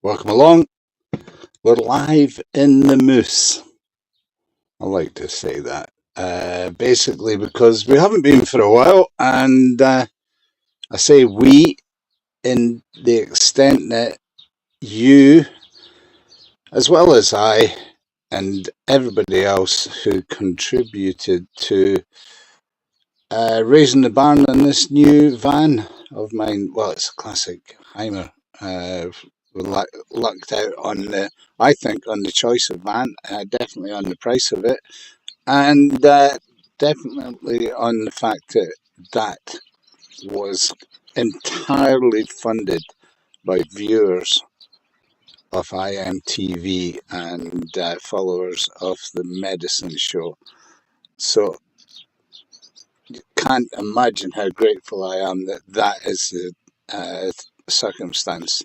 Welcome along. We're live in the moose. I like to say that. Basically because we haven't been for a while, and I say we in the extent that you, as well as I, and everybody else who contributed to raising the barn in this new van of mine. Well, it's a classic Heimer. We lucked out on I think, on the choice of van, definitely on the price of it, and definitely on the fact that that was entirely funded by viewers of IMTV and followers of the medicine show. So can't imagine how grateful I am that that is the circumstance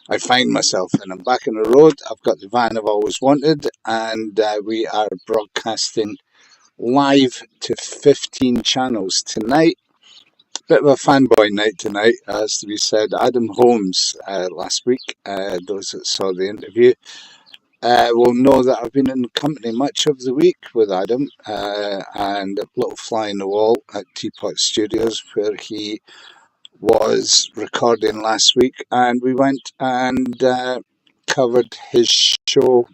I find myself in. I'm back on the road. I've got the van I've always wanted, and we are broadcasting live to 15 channels tonight. Bit of a fanboy night tonight, as to be said. Adam Holmes last week, those that saw the interview, will know that I've been in company much of the week with Adam, and a little fly in the wall at TPot Studios, where he was recording last week, and we went and covered his show,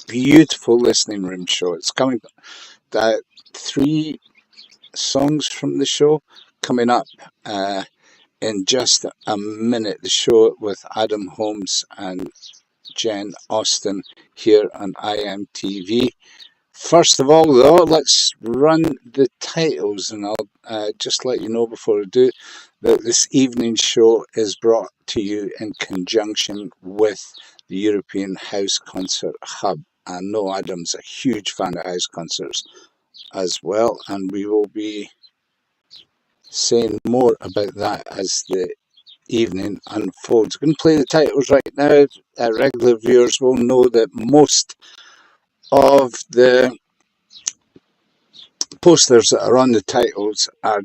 beautiful listening room show. It's coming, 3 songs from the show coming up in just a minute. The show with Adam Holmes and Jen Austen here on IMTV. First of all, though, let's run the titles, and I'll just let you know before I do that this evening's show is brought to you in conjunction with the European House Concert Hub. I know Adam's a huge fan of house concerts as well, and we will be saying more about that as the evening unfolds. I'm going to play the titles right now. Regular viewers will know that most of the posters that are on the titles are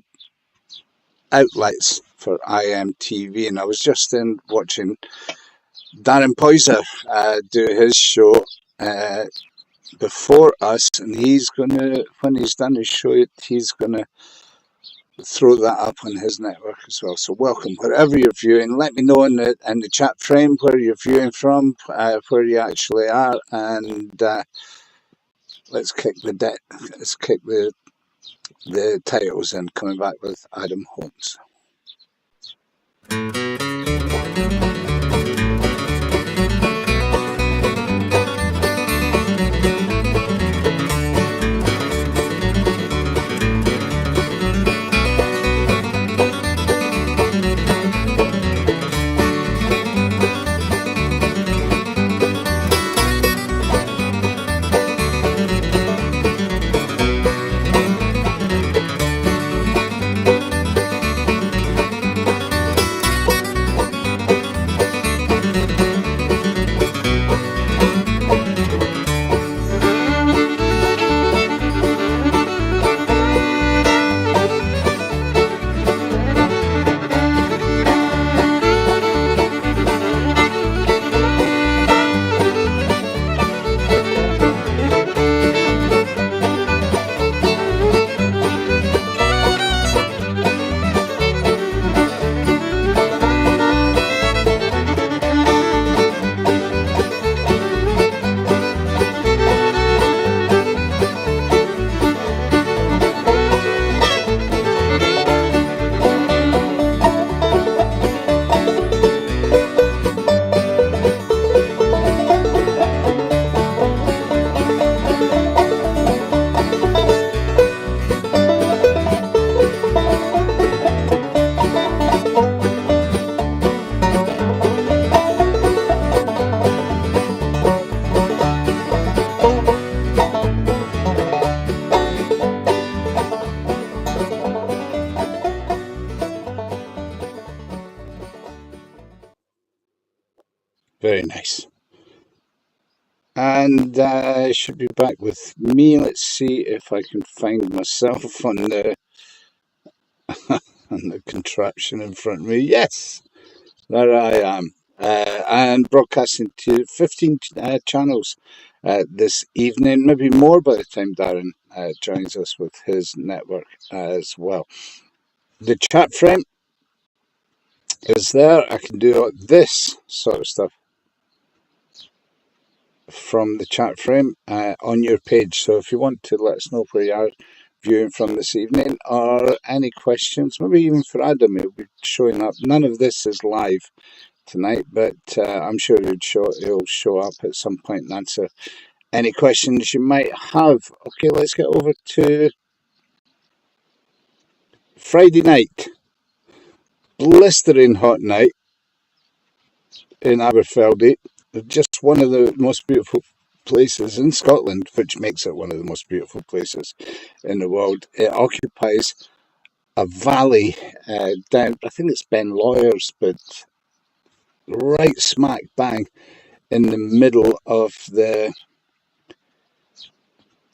outlets for IMTV, and I was just in watching Darren Poyser do his show before us, and he's gonna, when he's done his show, he's gonna throw that up on his network as well. So welcome, wherever you're viewing. Let me know in the chat frame where you're viewing from, where you actually are, and let's kick the titles in, coming back with Adam Holmes. Very nice. And I should be back with me. Let's see if I can find myself on the on the contraption in front of me. Yes, there I am. and broadcasting to 15 channels this evening, maybe more by the time Darren joins us with his network as well. The chat frame is there. I can do this sort of stuff from the chat frame on your page. So if you want to let us know where you are viewing from this evening, or any questions, maybe even for Adam, he'll be showing up. None of this is live tonight, but I'm sure he'll show up at some point and answer any questions you might have. Okay, let's get over to Friday night. Blistering hot night in Aberfeldy. Just one of the most beautiful places in Scotland, which makes it one of the most beautiful places in the world. It occupies a valley down, I think it's Ben Lawyers, but right smack bang in the middle of the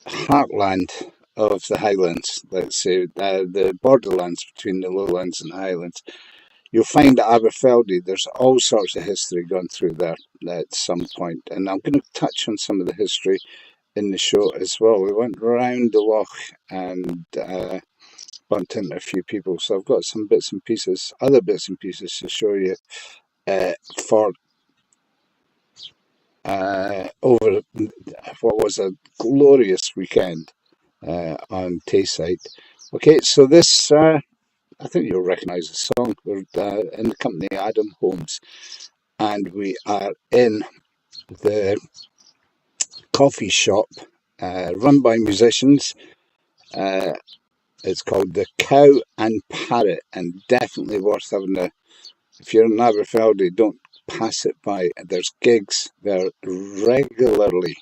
heartland of the Highlands, let's say, the borderlands between the lowlands and the Highlands. You'll find at Aberfeldy there's all sorts of history gone through there at some point, and I'm going to touch on some of the history in the show as well. We went round the loch and bumped into a few people, so I've got some bits and pieces, other bits and pieces to show you for over what was a glorious weekend on Tayside. Okay, so this I think you'll recognise the song. We're in the company of Adam Holmes, and we are in the coffee shop run by musicians. It's called the Cow&Parrot, and definitely worth having a. If you're in Aberfeldy, don't pass it by. There's gigs there regularly,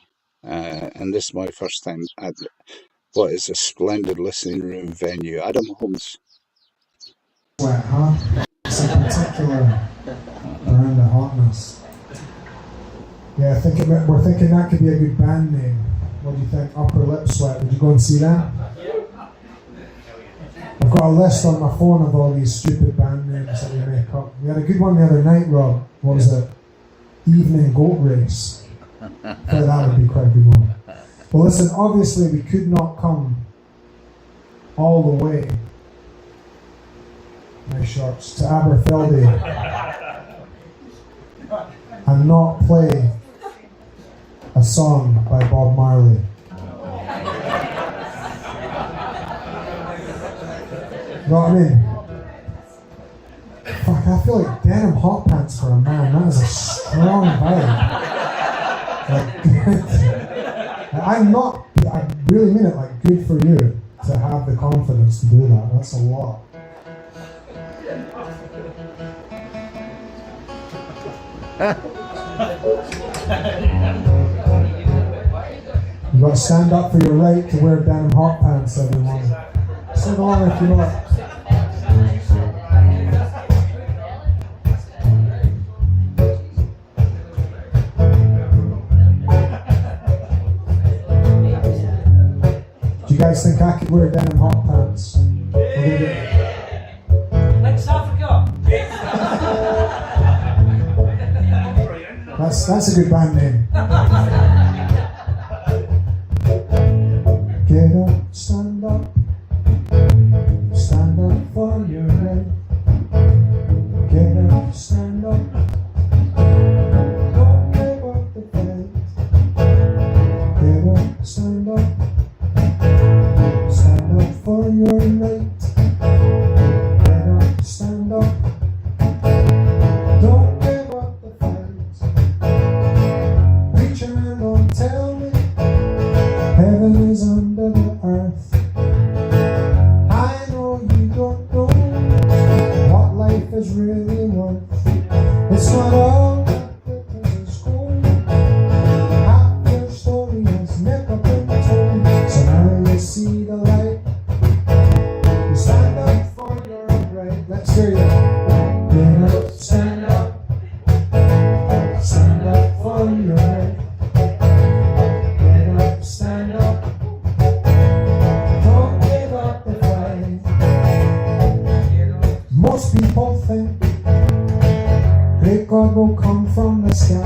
and this is my first time at what is a splendid listening room venue. Adam Holmes. Sweat, huh? It's in particular around the hotness. Yeah, we're thinking that could be a good band name. What do you think? Upper Lip Sweat. Would you go and see that? I've got a list on my phone of all these stupid band names that we make up. We had a good one the other night, Rob. What was it? Evening Goat Race. I thought that would be quite a good one. Well, listen, obviously we could not come all the way, my shorts, to Aberfeldy and not play a song by Bob Marley. You know what I mean? Fuck, I feel like denim hot pants for a man. That is a strong vibe. I really mean it, like, good for you to have the confidence to do that. That's a lot. You've got to stand up for your right to wear denim hot pants, everyone. Sing along if you want. Do you guys think I could wear denim hot pants? Like South Africa. That's a good band name. Get up, stand up for your right. Get up, stand up, don't give up the fight. Get up, stand up for your right. Get up, stand up, don't give up the fight. Preacher man, don't tell me heaven is under the earth. I know you don't know what life is really worth. It's not all that glitters is gold. Half your story has never been told. So now you see the light. You stand up for your right. Let's hear you. Get up, stand up. Stand up for your right. Get up, stand up. Don't give up the fight. Most people think Great God will come from the sky,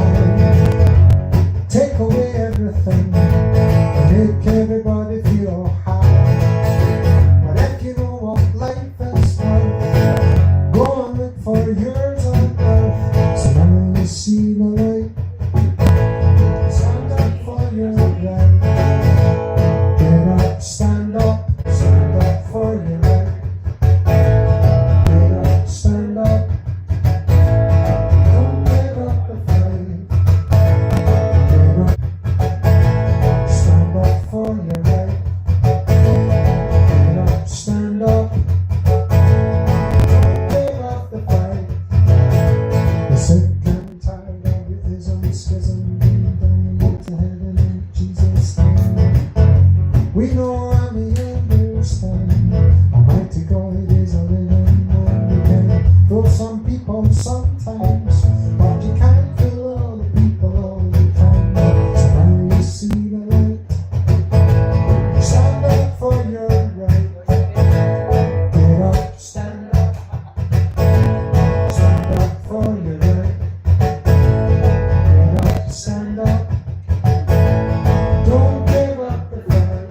take away everything, make everybody feel high. But if you know what life is worth, go and look for yours on earth. So when you see the light, stand up for your right. Get up, stand up for your right. Get up, stand up. Don't give up the fight. Get up, stand up for your right. Get up, stand up. Don't give up the fight. The sick and tired of your ism, schism, being done, get to heaven in Jesus' name. We know and we understand, Almighty God is a living and we can fool some people sometimes, but you can't fool all the people all the time. So when you see the light, stand up for your right. Get up, stand up for your right. Get up, stand up. Don't give up the fight.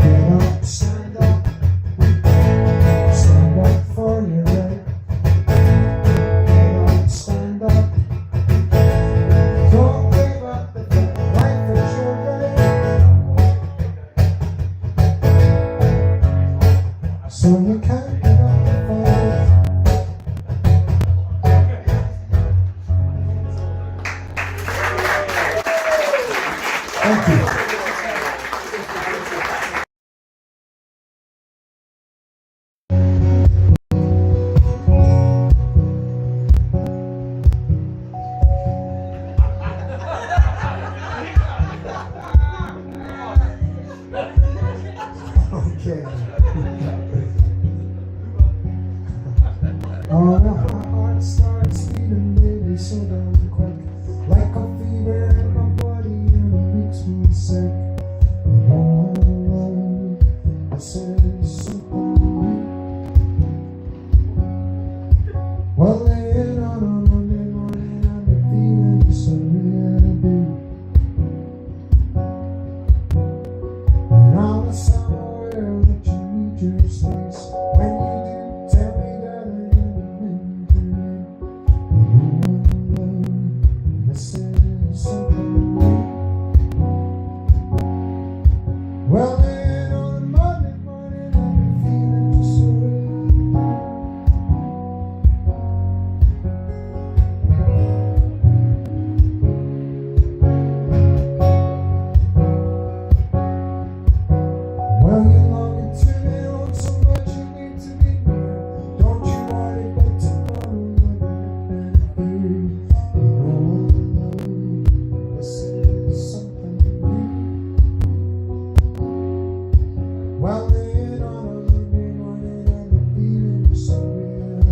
Get up, stand up for your right. Get up, stand up. Don't give up the fight. Life is your right, so you can't give up the fight. Thank you. Okay. Oh, my heart starts beating, baby, so damn quick, like a fever in my body, and it makes me sick. You know I love, I said it's something new. Well, laying on a Monday morning, I've been feeling so really deep. And all the summer that you need your space. When you do, tell me that I am into it. You know I love, this is something new. Well, then on a Monday morning, I've been feeling just so really well, you long it to be on so much you need to be near. Don't you worry about tomorrow, never been here. You know I love, this is something new. Well, then on a Monday morning, I've been feeling so real.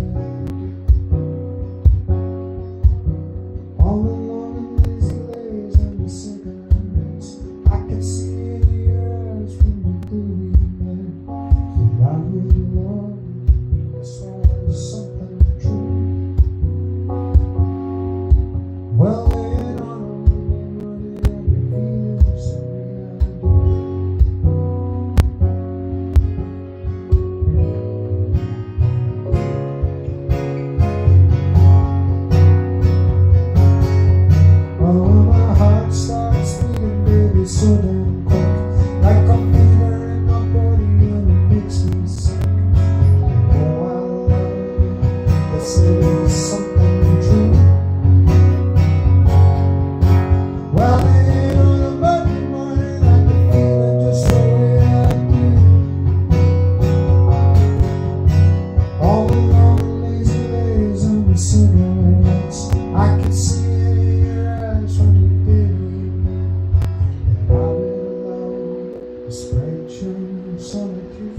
All the long and lazy days and the cigarettes, I can see in your eyes when you do it. That I will love you, this was something true. Well, then on a Monday morning, I've been feeling so real. Oh, my heart starts beating, baby, so damn quick, like a fever in my body, and it makes me sick. Oh, I love, this is something true. Well, then on a Monday morning, I've been feeling just the way I do. All the long and lazy days and the cigarettes, I can see in your eyes when you did with me. And I will love this great true solitude.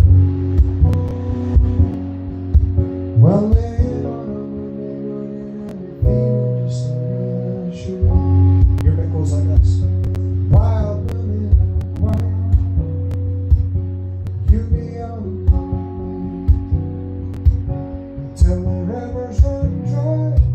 Well, then on a Monday morning, I've been feeling just the way I should. Your bit goes like this. Wild women, wild, you be on my mind until the rivers run dry.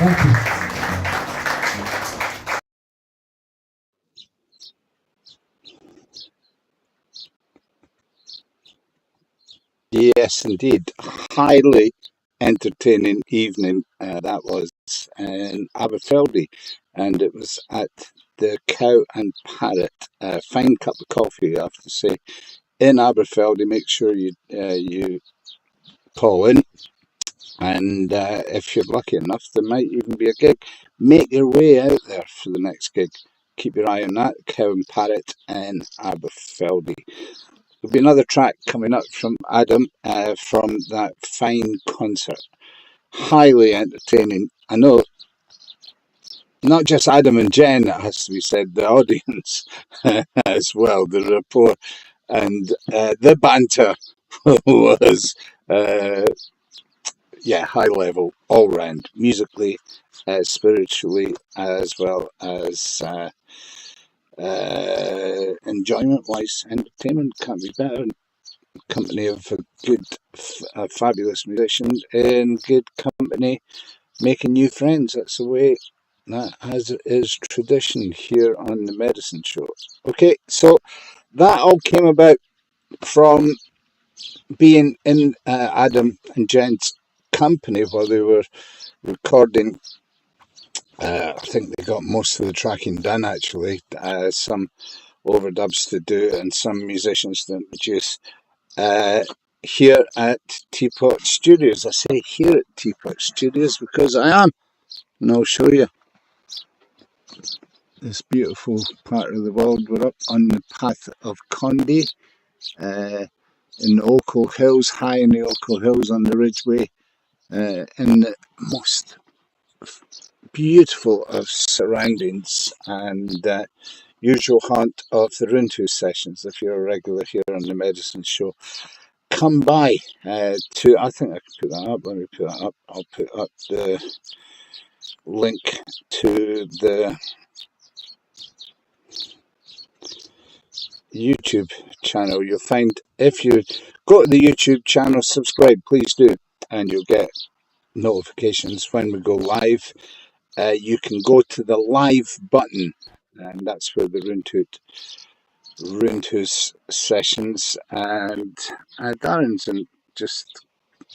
Thank you. Yes, indeed. Highly entertaining evening that was in Aberfeldy, and it was at the Cow and Parrot. Fine cup of coffee, I have to say, in Aberfeldy. Make sure you call in, and if you're lucky enough, there might even be a gig. Make your way out there for the next gig. Keep your eye on that, Cow and Parrot in Aberfeldy. There'll be another track coming up from Adam from that fine concert. Highly entertaining. I know not just Adam and Jen, it has to be said, the audience as well, the rapport and the banter was, high level all round, musically, spiritually, as well as enjoyment wise. Entertainment can't be better. Company of a good, fabulous musicians in good company, making new friends. That's the way that as is tradition here on the Medicine Show. Okay, so that all came about from being in Adam and Jen's company while they were recording. I think they got most of the tracking done actually. Some overdubs to do and some musicians to introduce. Here at TPot Studios. I say here at TPot Studios because I am, and I'll show you this beautiful part of the world. We're up on the path of Condé in the Ochil Hills, high in the Ochil Hills on the Ridgeway, in the most beautiful of surroundings and usual haunt of the Runtu sessions. If you're a regular here on the Medicine Show, come by to, I think I can put that up, let me put that up, I'll put up the link to the YouTube channel. You'll find, if you go to the YouTube channel, subscribe, please do, and you'll get notifications when we go live. You can go to the live button, and that's where the Runtu's sessions, and Darren's just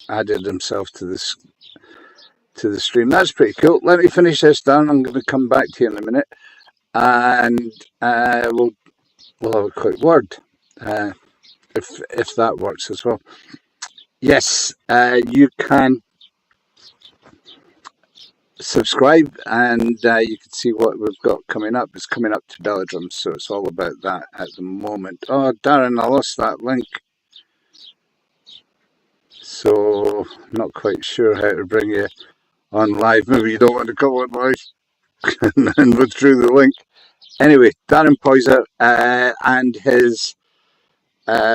added himself to this stream. That's pretty cool. Let me finish this down. I'm going to come back to you in a minute, and we'll have a quick word, if that works as well. Yes, you can subscribe, and you can see what we've got coming up. It's coming up to Belladrum, so it's all about that at the moment. Oh, Darren, I lost that link, so not quite sure how to bring you on live. Maybe you don't want to come on live and withdrew the link. Anyway, Darren Poyser and his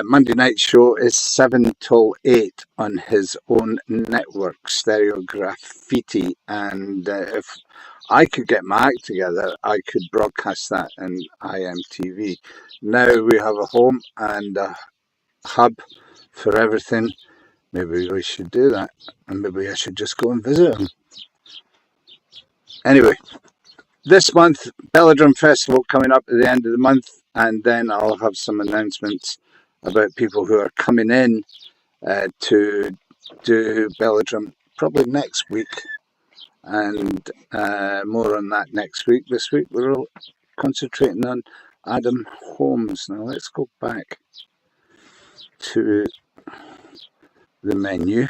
Monday night show is 7 till 8 on his own network, Stereo Graffiti. And if I could get my act together, I could broadcast that in IMTV. Now we have a home and a hub for everything. Maybe we should do that. And maybe I should just go and visit him. Anyway, this month, Belladrum Festival coming up at the end of the month, and then I'll have some announcements about people who are coming in to do Belladrum probably next week, and more on that next week. This week we're all concentrating on Adam Holmes. Now let's go back to the menu,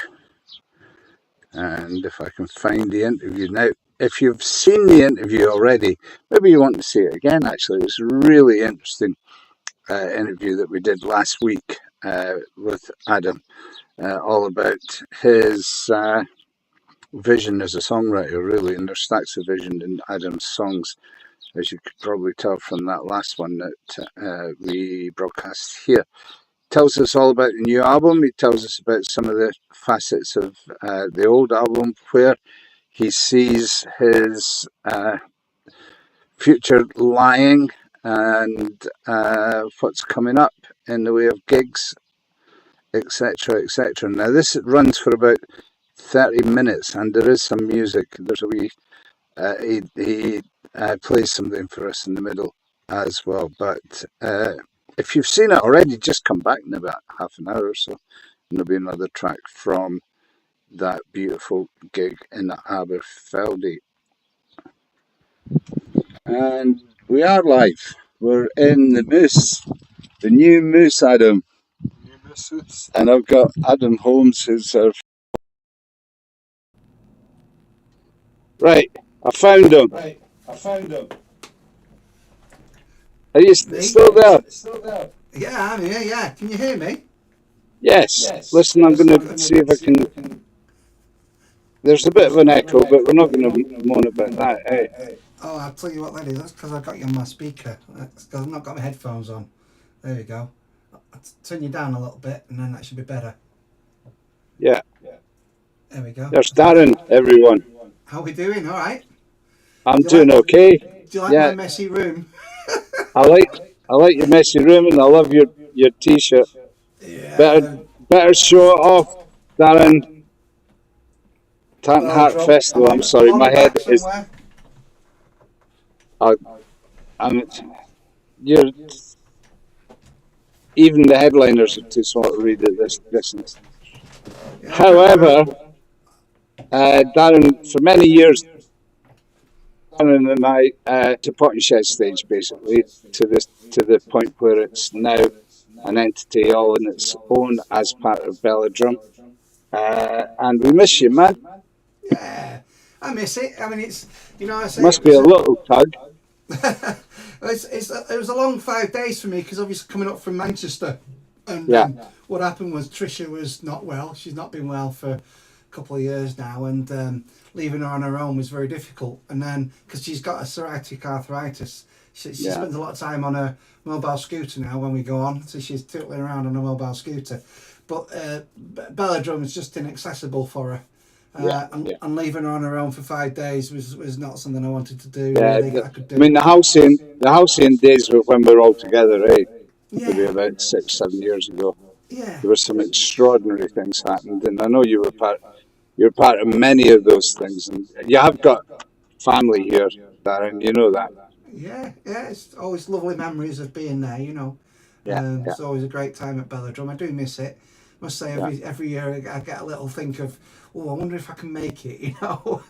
and if I can find the interview now. If you've seen the interview already, maybe you want to see it again. Actually, it's a really interesting interview that we did last week with Adam, all about his vision as a songwriter, really, and there's stacks of vision in Adam's songs, as you could probably tell from that last one that we broadcast here. Tells us all about the new album. He tells us about some of the facets of the old album, where he sees his future lying, and what's coming up in the way of gigs, etc., etc. Now this runs for about 30 minutes, and there is some music. There's a wee. He plays something for us in the middle as well. But if you've seen it already, just come back in about half an hour or so, and there'll be another track from that beautiful gig in Aberfeldy. And we are live. We're in the Moose, the new Moose, Adam. And I've got Adam Holmes, who's our. Right, I found him. Are you still there? Yeah, I'm here, yeah. Can you hear me? Yes. Listen, I'm going to see if I can. There's a bit of an echo, but we're not going to moan about that, eh? Oh, I'll tell you what that is. That's because I've got you on my speaker. That's because I've not got my headphones on. There we go. I'll turn you down a little bit and then that should be better. Yeah. There we go. There's Darren, everyone. How are we doing? All right. I'm doing okay. Do you like my messy room? I like your messy room, and I love your t-shirt. Yeah. Better show it off, Darren. Tartan Heart Festival. I'm sorry, my head is. You're even the headliners are too small to read at this distance. Yeah. However, Darren, for many years, Darren and I TPot and Shed stage basically to the point where it's now an entity all on its own as part of Belladrum. And we miss you, man. Yeah, I miss it. I mean, it's, you know, I say must be a little tug. It was a long 5 days for me because obviously coming up from Manchester, and what happened was Trisha was not well. She's not been well for a couple of years now, and leaving her on her own was very difficult. And then because she's got a psoriatic arthritis, she spends a lot of time on a mobile scooter now when we go on, so she's tootling around on a mobile scooter. But Belladrum is just inaccessible for her. And leaving her on her own for 5 days was not something I wanted to do. I could do. I mean, the halcyon days were when we were all together, eh? Maybe about 6-7 years ago. Yeah. There were some extraordinary things happened, and I know you were part of many of those things, and you have got family here, Darren. You know that. Yeah. It's always lovely memories of being there. You know. It's always a great time at Belladrum. I do miss it. I must say, every year I get a little think of, I wonder if I can make it, you know.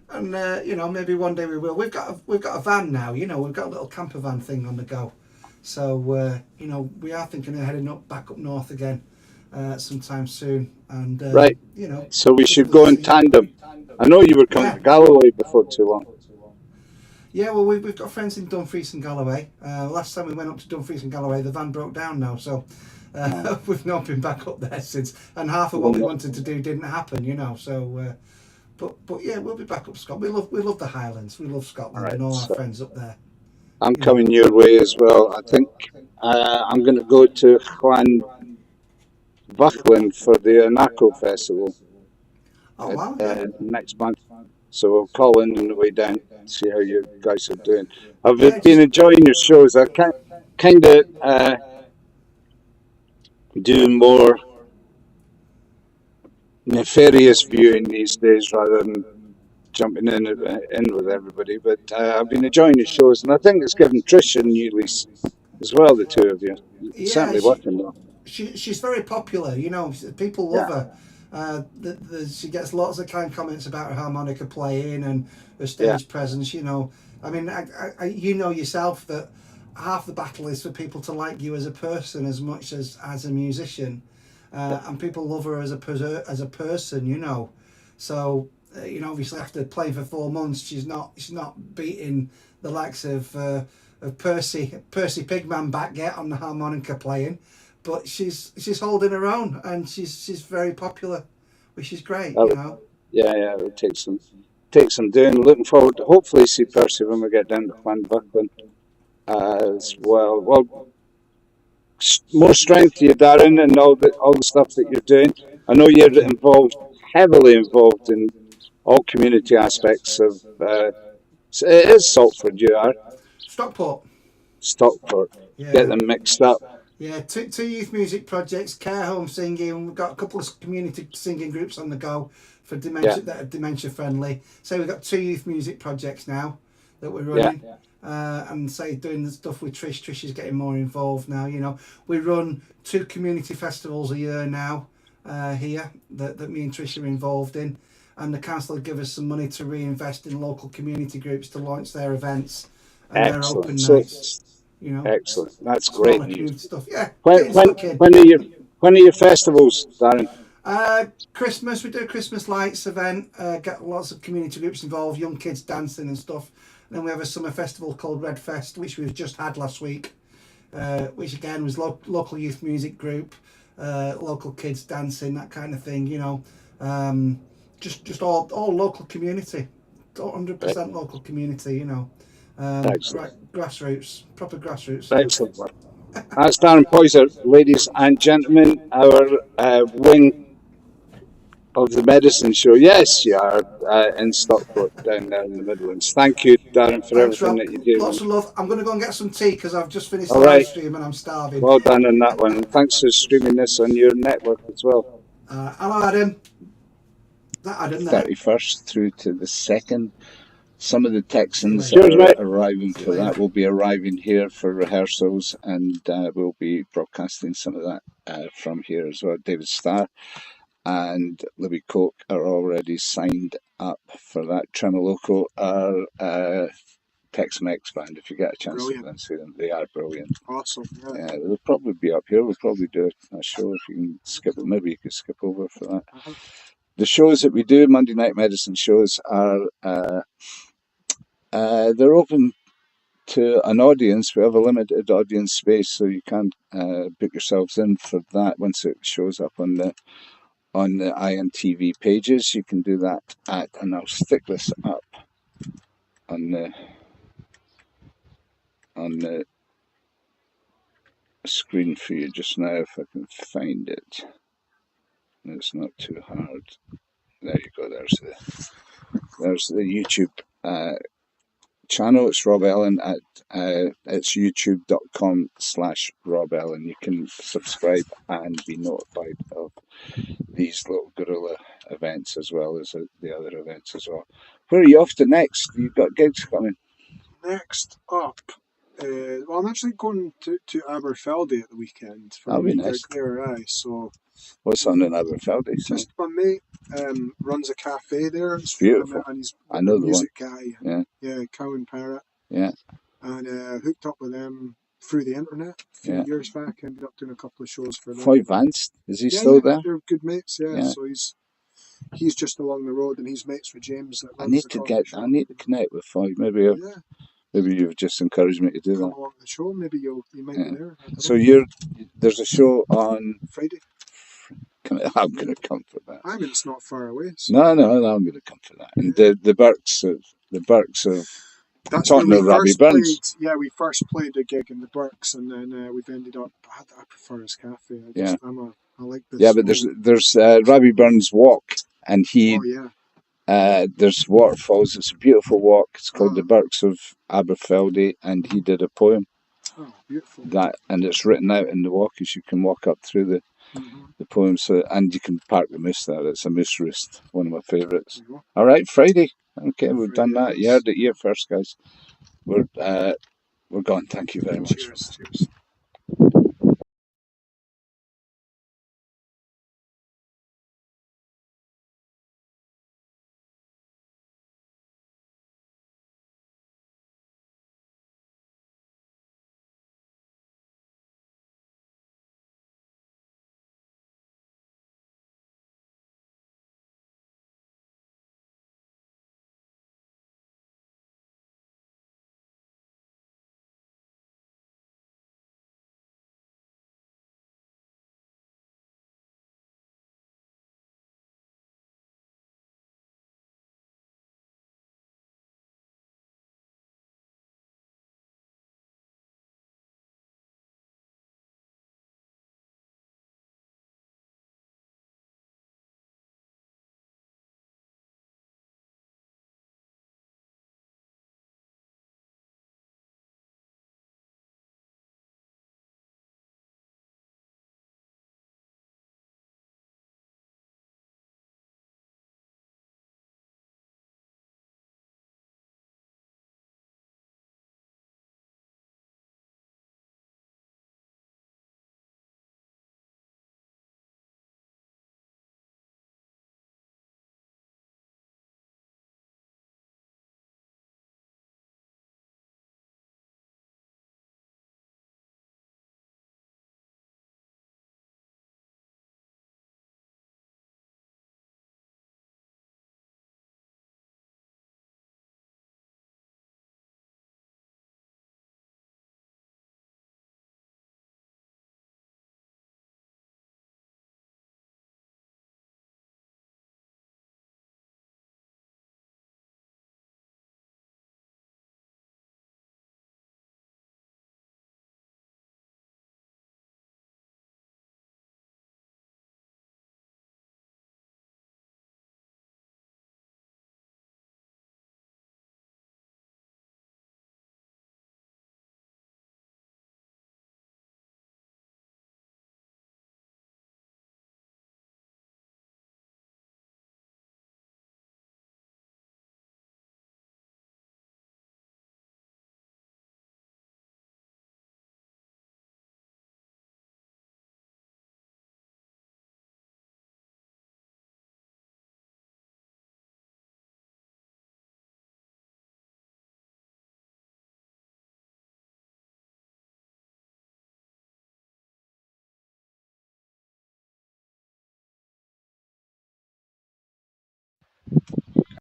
And you know, maybe one day we will. We've got a van now, you know. We've got a little camper van thing on the go. So you know, we are thinking of heading back up north again sometime soon. And you know. So we should go in tandem. I know you were coming to Galloway before too long. Yeah, well, we've got friends in Dumfries and Galloway. Last time we went up to Dumfries and Galloway, the van broke down now, so we've not been back up there since. And half of what we wanted to do didn't happen, you know. So, but yeah, we'll be back up Scotland. We love the Highlands. We love Scotland and all our friends up there. I'm coming your way as well. I think I'm going to go to Llanfachlin for the Anaco Festival. Oh, wow. Next month. So we'll call in on the way down, see how you guys are doing. I've been enjoying your shows. I kind of do more nefarious viewing these days rather than jumping in with everybody. But I've been enjoying your shows, and I think it's given Trish a new lease as well, the two of you. It's certainly working well. She's very popular, you know. People love her. She gets lots of kind comments about her harmonica playing and her stage presence, you know. I mean, you know yourself that half the battle is for people to like you as a person as much as a musician, and people love her as a person, you know. So you know, obviously after playing for 4 months, she's not beating the likes of Percy Pigman back yet on the harmonica playing. But she's holding her own, and she's very popular, which is great, you know. Yeah, it takes some doing. Looking forward to hopefully see Percy when we get down to Llanfachlin as well. Well, more strength to you, Darren, and all the stuff that you're doing. I know you're heavily involved in all community aspects of. It is Salford, you are. Stockport. Yeah. Get them mixed up. Yeah, two youth music projects, care home singing. We've got a couple of community singing groups on the go for Yeah, dementia that are dementia friendly. So we've got two youth music projects now that we're yeah, running. And say doing the stuff with Trish. Trish is getting more involved now. You know, we run two community festivals a year now here that me and Trish are involved in, and the council will give us some money to reinvest in local community groups to launch their events and their excellent. open So nights. You know, excellent. That's great smaller news. community stuff. Yeah, When getting when stuck in. when are your festivals, Darren? Christmas, we do a Christmas lights event, get lots of community groups involved, young kids dancing and stuff. And then we have a summer festival called Red Fest, which we've just had last week, which again was local youth music group, local kids dancing, that kind of thing, you know. Just all local community, Right, 100% local community, you know. excellent, Grassroots, proper grassroots stuff. excellent work. That's Darren Poyser, ladies and gentlemen, our wing of the medicine show. Yes, you are in Stockport, down there in the Midlands. Thank you, Darren, for Thanks, everything Rob. that you do, man. Lots of love. I'm going to go and get some tea because I've just finished All the live right, stream and I'm starving. well done on that one, and thanks for streaming this on your network as well. Hello, Adam. That Adam there. 31st through to the 2nd. Some of the See you Texans later. are arriving See you for later. that. We'll be arriving here for rehearsals, and we'll be broadcasting some of that from here as well. David Starr and Libby Coke are already signed up for that. Tremoloco are Tex-Mex band. If you get a chance to go and see them, they are brilliant. Awesome. Yeah. They'll probably be up here. We'll probably do a show if you can skip. Maybe you could skip over for that. The shows that we do, Monday Night Medicine shows, are they're open to an audience. We have a limited audience space, so you can't book yourselves in for that. Once it shows up on the INTV pages, you can do that at, and I'll stick this up on the screen for you just now if I can find it. It's not too hard. There you go. There's the YouTube channel. It's Rob Ellen at it's youtube.com/Rob Ellen. You can subscribe and be notified of these little guerrilla events as well as the other events as well. Where are you off to next? You've got gigs coming. Next up, well, I'm actually going to Aberfeldy at the weekend for a That'll be wee nice. gig there. So What's on in Aberfeldy? just my mate runs a cafe there. It's beautiful. And he's I a know the one. music guy. Yeah. Yeah, Cow&Parrot. Yeah. And hooked up with them through the internet a few years back. Ended up doing a couple of shows for them. Floyd Vance, is he Yeah, still there? they're good mates. Yeah. So he's just along the road, and he's mates with James. That I runs need the to coffee shop. I need to connect with Floyd. Maybe you've just encouraged me to do Come that. along the show. Maybe you might be there. I don't So know. there's a show on Friday. I'm going to come for that. I mean, it's not far away. So. No, I'm going to come for that. And the Burks of That's talking where to we Robbie first Burns. played. Yeah, we first played a gig in the Burks, and then we've ended up. I prefer his cafe. I like this. Yeah, but there's Robbie Burns Walk, and Oh yeah. There's waterfalls. It's a beautiful walk. It's called the Burks of Aberfeldy, and he did a poem. Oh, beautiful. And it's written out in the walk as you can walk up through the poem. So, and you can park the moose there. It's a moose roost, one of my favourites. All right, Friday. Okay, we've done that. You heard it here first, guys. We're gone. Thank you very much. Cheers.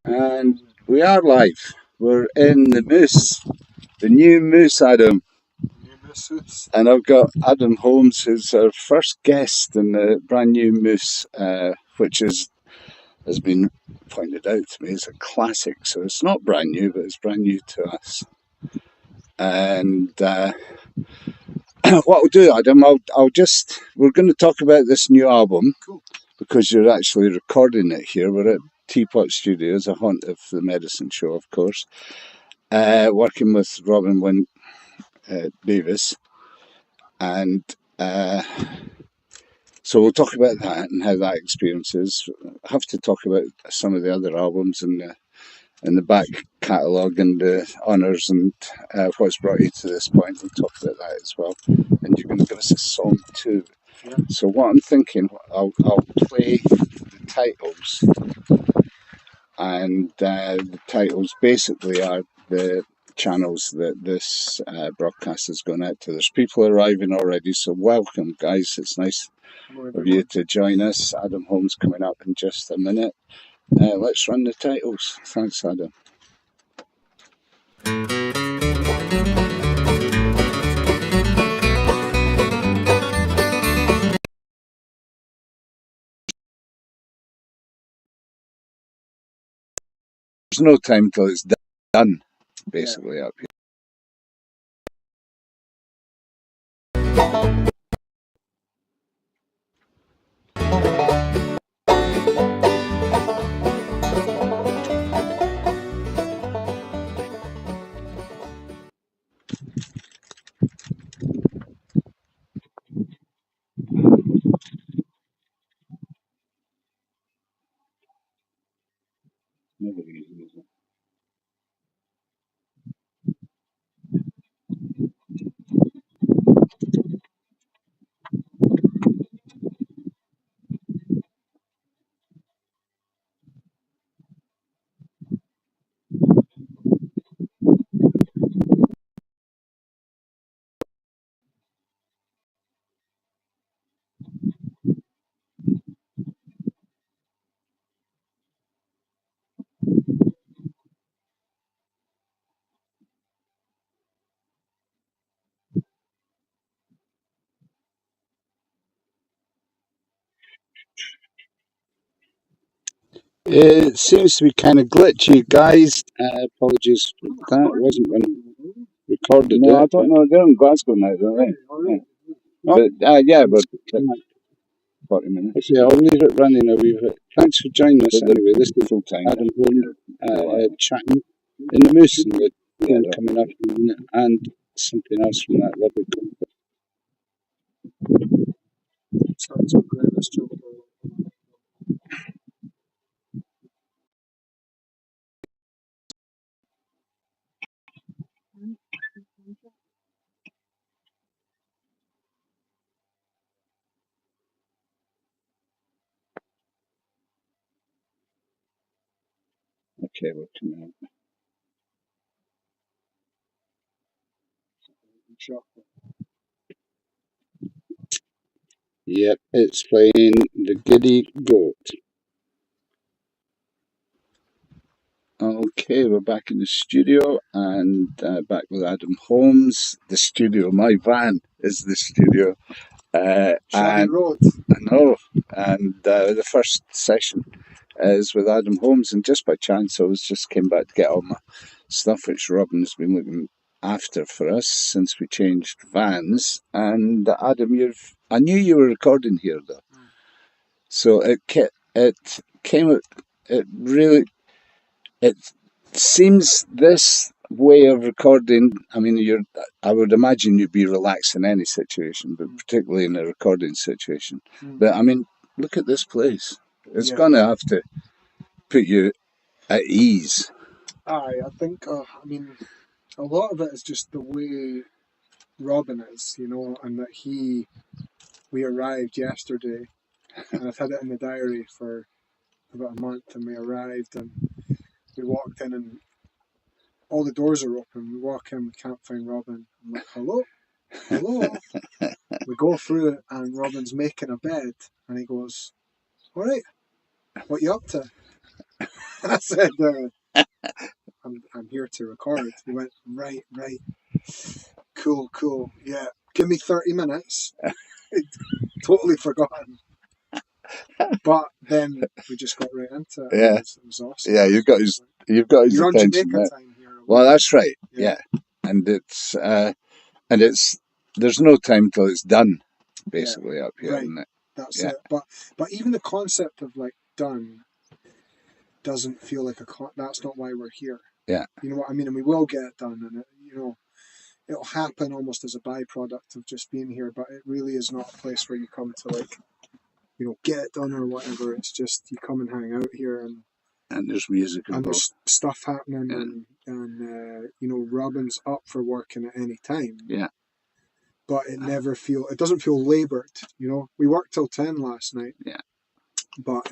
And we are live. We're in the Moose, the new Moose, Adam. And I've got Adam Holmes, who's our first guest in the brand new Moose, which has been pointed out to me as a classic. So it's not brand new, but it's brand new to us. And what I'll do, Adam, we're going to talk about this new album. Cool. Because you're actually recording it here. We're at TPot Studio, a haunt of the medicine show, of course, working with Robin Wynne Evans. And so we'll talk about that and how that experience is. I have to talk about some of the other albums in the back catalogue and the honours and what's brought you to this point. We'll talk about that as well. And you're going to give us a song too. Yeah. So what I'm thinking, I'll play the titles. And the titles basically are the channels that this broadcast is going out to. There's people arriving already, so welcome, guys. It's nice of you to join us. Adam Holmes coming up in just a minute. Let's run the titles. Thanks, Adam. There's no time till it's done, basically, up here. It seems to be kind of glitchy, guys. Apologies for that. It wasn't when I recorded it. I don't know. They're in Glasgow now, don't they? Yeah, but 40 minutes. Yeah, I'll leave it running a wee bit. Thanks for joining us anyway. This is Adam Holmes chatting in the Moose and the thing coming up in a minute, and something else from that lovely company. Okay, we're coming up. Yep, it's playing the Giddy Goat. Okay, we're back in the studio and back with Adam Holmes. The studio, my van is the studio. And Road. I know. And the first session is with Adam Holmes, and just by chance, I just came back to get all my stuff, which Robin has been looking after for us since we changed vans. And Adam, I knew you were recording here though, so it came out. It seems this way of recording. I mean, I would imagine you'd be relaxed in any situation, but particularly in a recording situation. But I mean, look at this place. It's going to have to put you at ease. Aye, I think, I mean, a lot of it is just the way Robin is, you know, and that we arrived yesterday, and I've had it in the diary for about a month, and we arrived, and we walked in, and all the doors are open. We walk in, we can't find Robin. I'm like, hello? Hello? We go through it, and Robin's making a bed, and he goes, all right, what you up to? And I said, I'm here to record. He went, right. Cool. Yeah. Give me 30 minutes. Totally forgotten. But then we just got right into it. Yeah. It was awesome. Yeah, you've got his You're on attention Jamaica there. time here. Well, that's right. Yeah. Yeah. And it's there's no time till it's done, basically, up here, Right. isn't it? That's Yeah. it. But even the concept of like done doesn't feel like that's not why we're here. Yeah. You know what I mean? And we will get it done, and it'll happen almost as a byproduct of just being here. But it really is not a place where you come to like, get it done or whatever. It's just you come and hang out here, and there's music and involved. there's stuff happening, and Robin's up for working at any time. Yeah. But it doesn't feel laboured. We worked till 10 last night. Yeah. But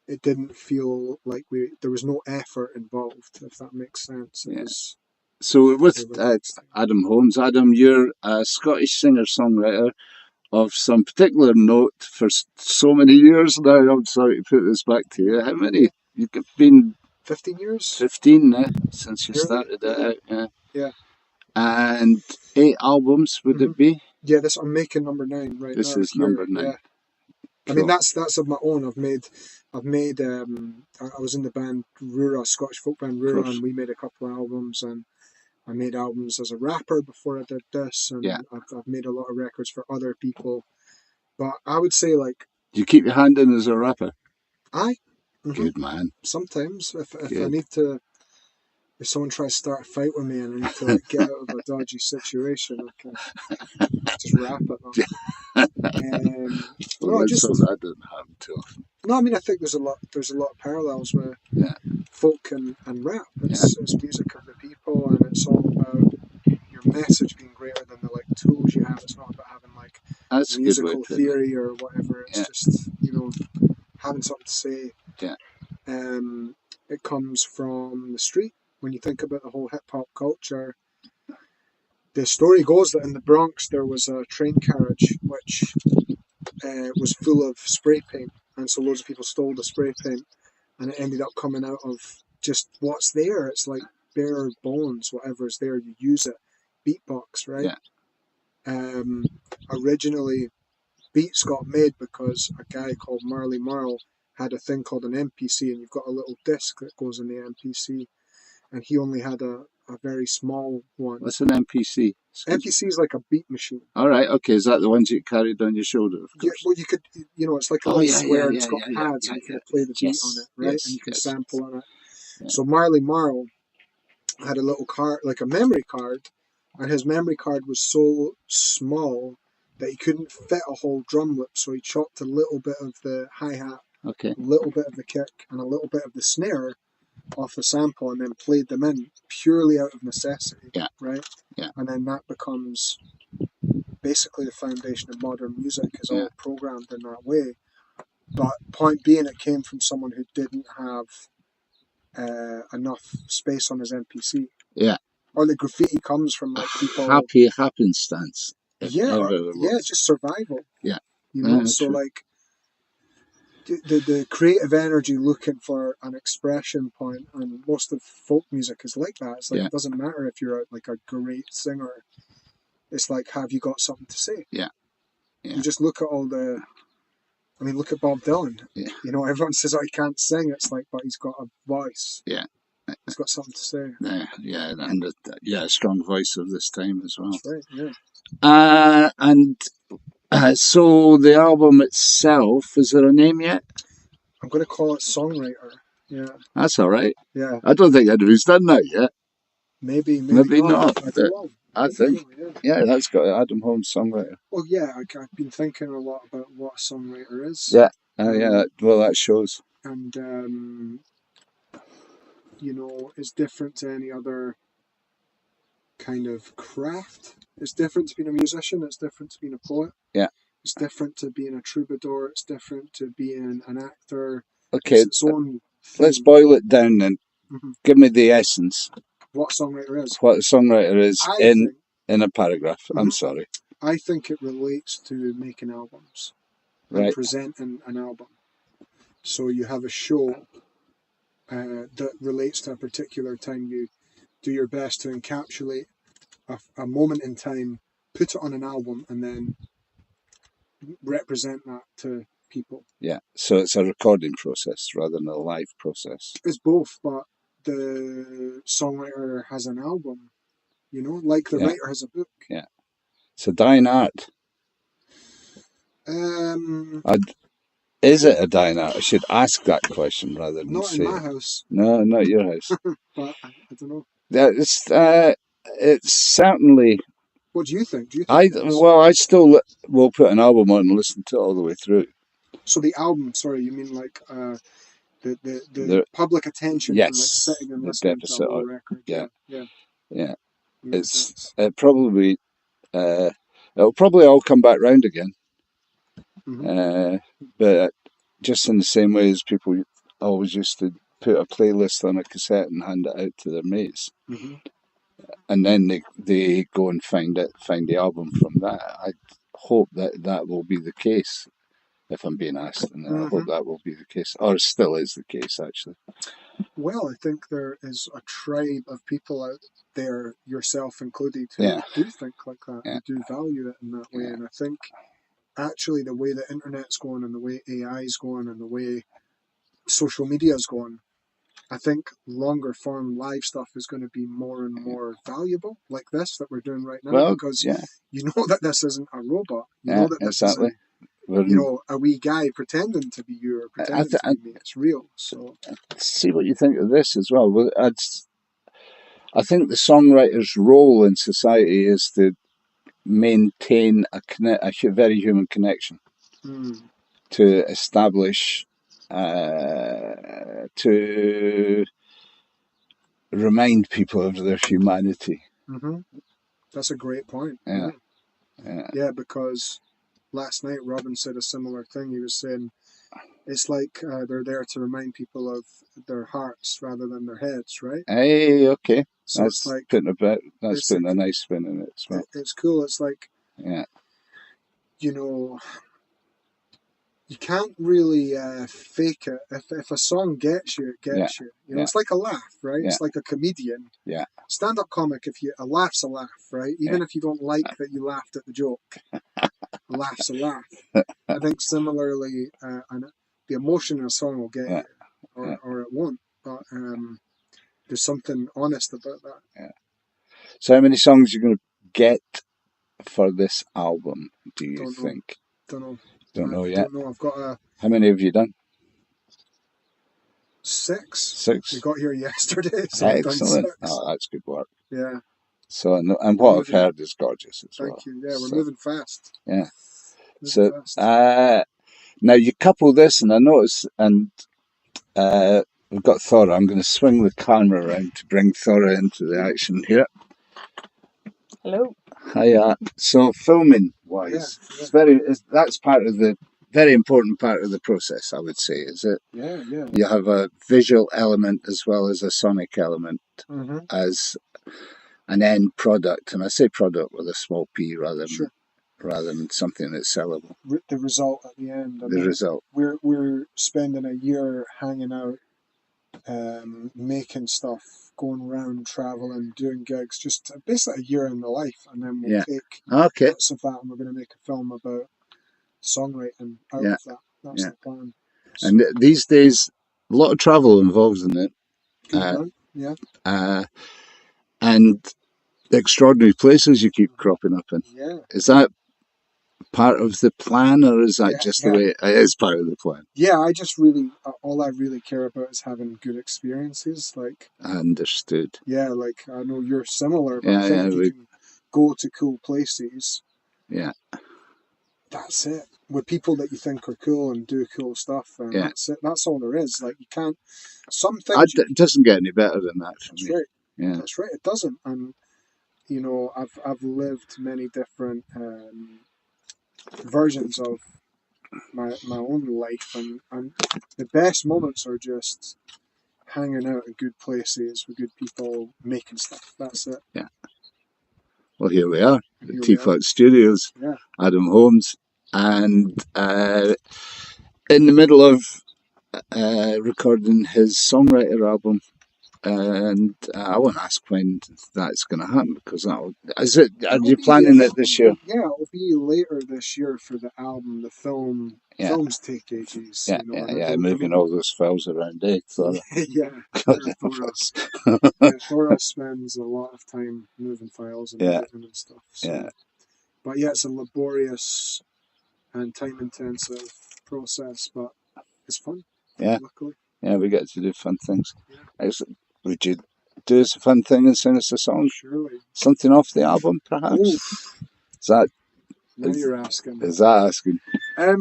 it didn't feel like there was no effort involved, if that makes sense. It was, so with Adam Holmes, Adam, you're a Scottish singer-songwriter of some particular note for so many years now. I'm sorry to put this back to you. How many? You've been 15 years? 15 now, since you Really? started it out. Yeah. Yeah. And 8 albums, would it be? Yeah, I'm making number 9 right now. This is number 9. Yeah. Cool. I mean, that's of my own. I've made. I was in the band Rura, Scottish folk band Rura, and we made a couple of albums. And I made albums as a rapper before I did this, and I've made a lot of records for other people. But I would say, like, you keep your hand in as a rapper. Aye. Good man. Sometimes, if I need to, if someone tries to start a fight with me and I need to like, get out of a dodgy situation, I can just rap at them. That doesn't happen too often. No, I mean I think there's a lot of parallels with folk and rap. It's music of the people, and it's all about your message being greater than the like tools you have. It's not about having like musical theory or whatever. It's just having something to say. Yeah. It comes from the street. When you think about the whole hip hop culture, the story goes that in the Bronx there was a train carriage which was full of spray paint, and so loads of people stole the spray paint, and it ended up coming out of just what's there. It's like bare bones, whatever's there, you use it. Beatbox, right? Yeah. Originally, beats got made because a guy called Marley Marl had a thing called an MPC, and you've got a little disc that goes in the MPC, and he only had a very small one. What's an MPC? MPC is like a beat machine. All right, okay. Is that the ones you carried on your shoulder? Of course. Yeah, well, you could, it's like a little square, and it's got pads, and you can play the beat on it, right? And you can sample on it. Yeah. So Marley Marl had a little card, like a memory card, and his memory card was so small that he couldn't fit a whole drum loop, so he chopped a little bit of the hi-hat, a little bit of the kick, and a little bit of the snare off the sample, and then played them in purely out of necessity, right? Yeah. And then that becomes basically the foundation of modern music, is all programmed in that way. But point being, it came from someone who didn't have enough space on his MPC. Yeah. Or the graffiti comes from like people. Happy happenstance. Just survival. Yeah. So like the creative energy looking for an expression point, and most of folk music is like that. It's like it doesn't matter if you're like a great singer. It's like, have you got something to say? Yeah. You just look at look at Bob Dylan. Yeah. Everyone says, he can't sing. It's like, but he's got a voice. Yeah. He's got something to say. Yeah, and a strong voice of this time as well. That's right, yeah. So the album itself, is there a name yet? I'm going to call it Songwriter. Yeah. That's all right. Yeah. I don't think anybody's done that yet. Maybe not. I think. That's got Adam Holmes, Songwriter. Well, yeah, I've been thinking a lot about what a songwriter is. Yeah. Well, that shows. And, it's different to any other kind of craft. It's different to being a musician. It's different to being a poet. Yeah. It's different to being a troubadour. It's different to being an actor. Okay. It's its own thing. Let's boil it down then. Mm-hmm. Give me the essence. What a songwriter is. What a songwriter is in a paragraph. Mm-hmm. I'm sorry. I think it relates to making albums. And presenting an album. So you have a show, that relates to a particular time. You do your best to encapsulate a moment in time, put it on an album, and then represent that to people. Yeah, so it's a recording process rather than a live process. It's both, but the songwriter has an album, you know, like the writer has a book. Yeah, it's a dying art. Is it a dying art? I should ask that question rather than Not say. in my house. No, not your house. But I don't know. It's certainly. What do you think? Do you think I still will put an album on and listen to it all the way through. So the album, sorry, you mean like the public attention, yes, and like sitting and listening to a whole record. Yeah. It probably it'll probably all come back round again. But just in the same way as people always used to put a playlist on a cassette and hand it out to their mates, and then they go and find the album from that. I hope that will be the case, if I'm being asked, and I hope that will be the case, or still is the case, actually. Well, I think there is a tribe of people out there, yourself included, who do think like that and do value it in that way. And I think actually the way the internet's going and the way AI is going and the way social media is going, I think longer form live stuff is going to be more and more valuable, like this that we're doing right now, because you know that this isn't a robot. You know that this isn't, you know, a wee guy pretending to be you or pretending to be me. It's real. So see what you think of this as well. I think the songwriter's role in society is to maintain a very human connection, to establish, to remind people of their humanity. That's a great point. Yeah, because last night Robin said a similar thing. He was saying it's like they're there to remind people of their hearts rather than their heads, right? Hey, okay. So that's it's like putting a nice spin in it as well. It's cool. It's like, you know, you can't really fake it. If a song gets you, it gets you. You know, it's like a laugh, right? It's like a comedian. Stand-up comic, a laugh's a laugh, right? Even if you don't like that you laughed at the joke, a laugh's a laugh. I think similarly, the emotion in a song will get you, or it won't. But there's something honest about that. So how many songs are you going to get for this album, do you think? Don't know. Don't know yet? Don't know. I've got How many have you done? 6. We We got here yesterday. So excellent. Oh, that's good work. Yeah. So, and what I've heard is gorgeous as well. Thank you. Yeah, we're moving fast. Yeah. Now you couple this, and I notice, and we've got Thora. I'm going to swing the camera around to bring Thora into the action here. Hello. Hiya. So filming wise, that's part of the very important part of the process, I would say, is it? Yeah. You have a visual element as well as a sonic element as an end product, and I say product with a small p rather than something that's sellable. The result at the end. The result. We're spending a year hanging out, making stuff, going around, traveling, doing gigs, just basically a year in the life, and then we'll take lots of that, and we're going to make a film about songwriting out of that. That's the plan. So, and these days, a lot of travel involved in it. And extraordinary places you keep cropping up in. Yeah. Is that part of the plan, or is that just the way it is part of the plan? Yeah, I just really, all I really care about is having good experiences. Like, understood. Yeah, like I know you're similar, but I think if you can go to cool places, that's it. With people that you think are cool and do cool stuff, and that's it. That's all there is. Like, you can't. Some things It doesn't get any better than that for me. Right. Yeah, that's right. It doesn't, and you know, I've lived many different versions of my own life, and the best moments are just hanging out in good places with good people, making stuff. That's it. Yeah. Well, here we are, the TPot Studios, Adam Holmes, and in the middle of recording his songwriter album. And I won't ask when that's going to happen, because that'll, is it? Are you planning it this year? Yeah, it'll be later this year for the album. The films take ages. Yeah, moving all those files around, Thora. Yeah, Thora spends a lot of time moving files and editing and stuff. So. But yeah, it's a laborious and time-intensive process, but it's fun. Yeah, luckily. Yeah, we get to do fun things. Yeah. Would you do us a fun thing and sing us a song? Surely. Something off the album, perhaps? Oof. You're asking. Is that asking? I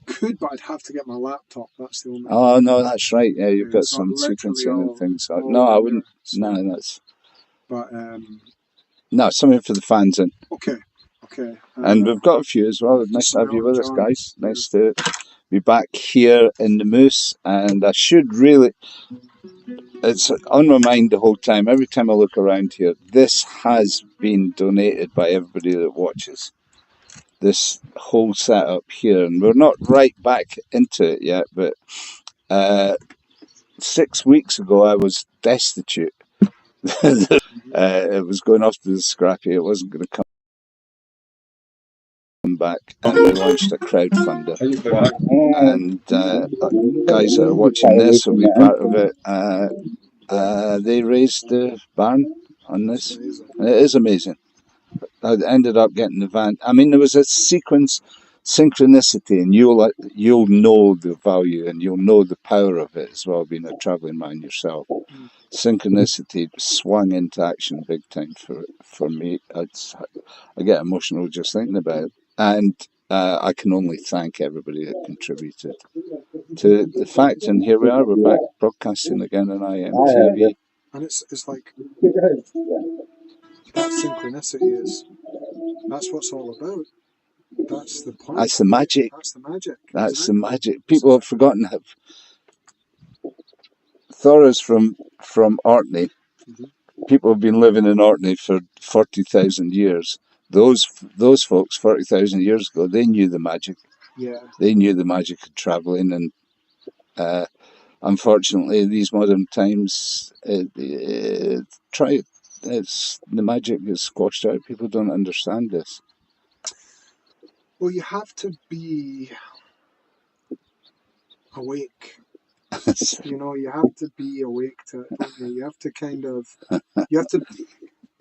could, but I'd have to get my laptop. That's the only. Oh no, that's right. Yeah, you've got some sequencing and things. No, I wouldn't. No, that's. But no, something for the fans in. Okay. And we've got a few as well. Nice to have you with us, guys. Nice to be back here in the Moose. And I should really. It's on my mind the whole time. Every time I look around here, this has been donated by everybody that watches. This whole setup here, and we're not right back into it yet, but 6 weeks ago I was destitute. It was going off to the scrappy. It wasn't going to come back, and we launched a crowdfunder. And guys that are watching this will be part of it. They raised the barn on this. It is amazing. I ended up getting the van. I mean, there was a synchronicity, and you'll know the value, and you'll know the power of it as well, being a travelling man yourself. Synchronicity swung into action big time for me. I get emotional just thinking about it, and I can only thank everybody that contributed to the fact. And here we are, we're back broadcasting again on IMTV. And it's like that synchronicity that's what's all about. That's the point. That's the magic. That's the magic. People have forgotten how. Thora's from Orkney. People have been living in Orkney for 40,000 years. Those folks 40,000 years ago, they knew the magic. Yeah. They knew the magic of travelling, and unfortunately, these modern times, the magic is squashed out. People don't understand this. Well, you have to be awake. You have to be awake to it, don't you? You have to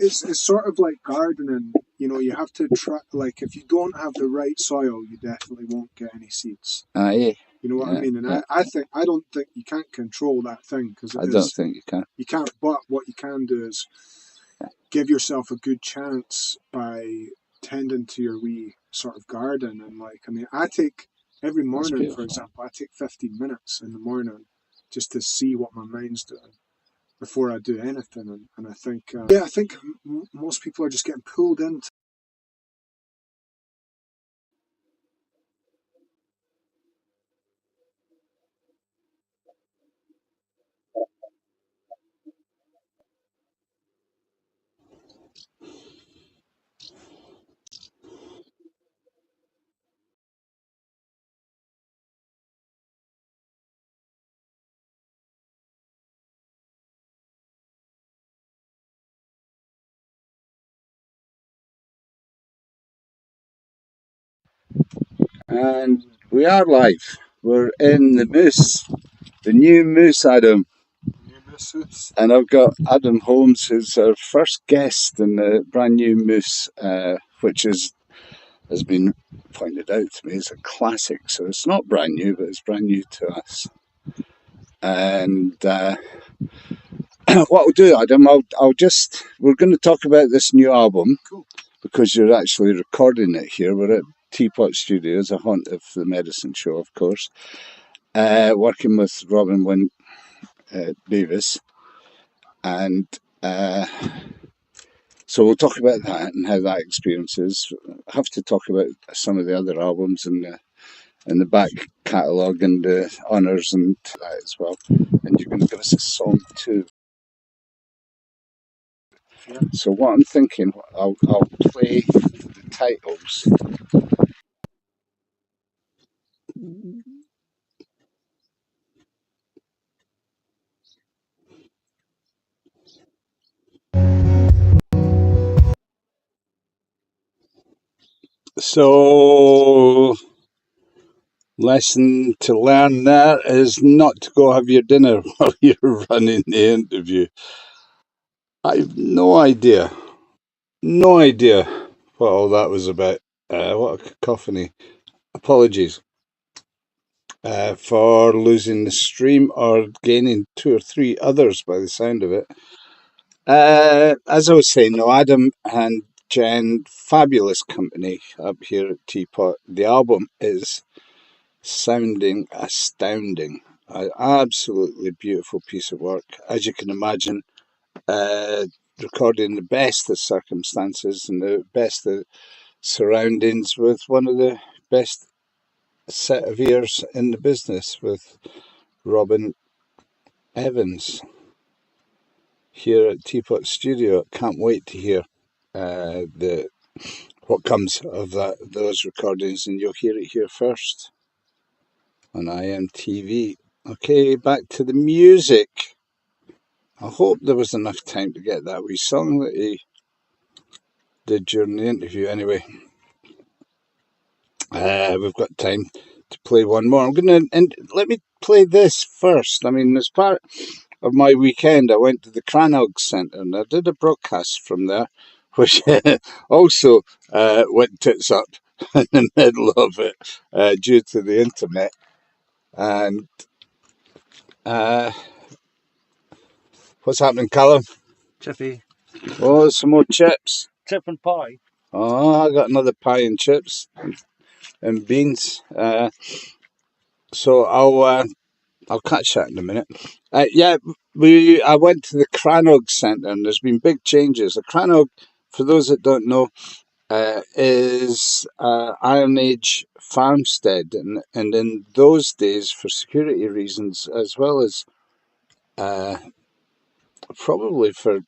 it's sort of like gardening. You have to try, like, if you don't have the right soil, you definitely won't get any seeds. Yeah. You know what I mean? And I don't think you can't control that thing, because I don't think you can. You can't, but what you can do is give yourself a good chance by tending to your wee sort of garden. And I take every morning, for example, I take 15 minutes in the morning just to see what my mind's doing before I do anything. And I think, I think most people are just getting pulled into. And we are live. We're in the Moose, the new Moose, Adam. And I've got Adam Holmes, who's our first guest in the brand new Moose, which has been pointed out to me as a classic. So it's not brand new, but it's brand new to us. And what I'll do, Adam, we're going to talk about this new album. Cool. Because you're actually recording it here. We're at TPot Studio, a haunt of the medicine show, of course, working with Robin Wynne Evans. And so we'll talk about that and how that experience is. I have to talk about some of the other albums in the back catalogue and the honours and that as well. And you're going to give us a song too. Yeah. So what I'm thinking, I'll play the titles. So, lesson to learn there is not to go have your dinner while you're running the interview. I've no idea what all that was about. What a cacophony. Apologies for losing the stream or gaining 2 or 3 others by the sound of it. As I was saying, no, Adam and Jen, fabulous company up here at TPot. The album is sounding astounding. An absolutely beautiful piece of work. As you can imagine, recorded in the best of circumstances and the best of surroundings with one of the best set of ears in the business with Robin Evans here at TPot Studio. Can't wait to hear what comes of those recordings, and you'll hear it here first on IMTV. Okay, back to the music. I hope there was enough time to get that wee song that he did during the interview. Anyway, we've got time to play one more. And let me play this first. I mean, as part of my weekend, I went to the Crannog Centre and I did a broadcast from there, which also went tits up in the middle of it due to the internet. And what's happening, Callum? Chippy. Oh, some more chips. Chip and pie. Oh, I got another pie and chips and beans. So I'll catch that in a minute. Yeah, I went to the Crannog Centre and there's been big changes. The Crannog, for those that don't know, is Iron Age farmstead, and in those days, for security reasons, as well as probably for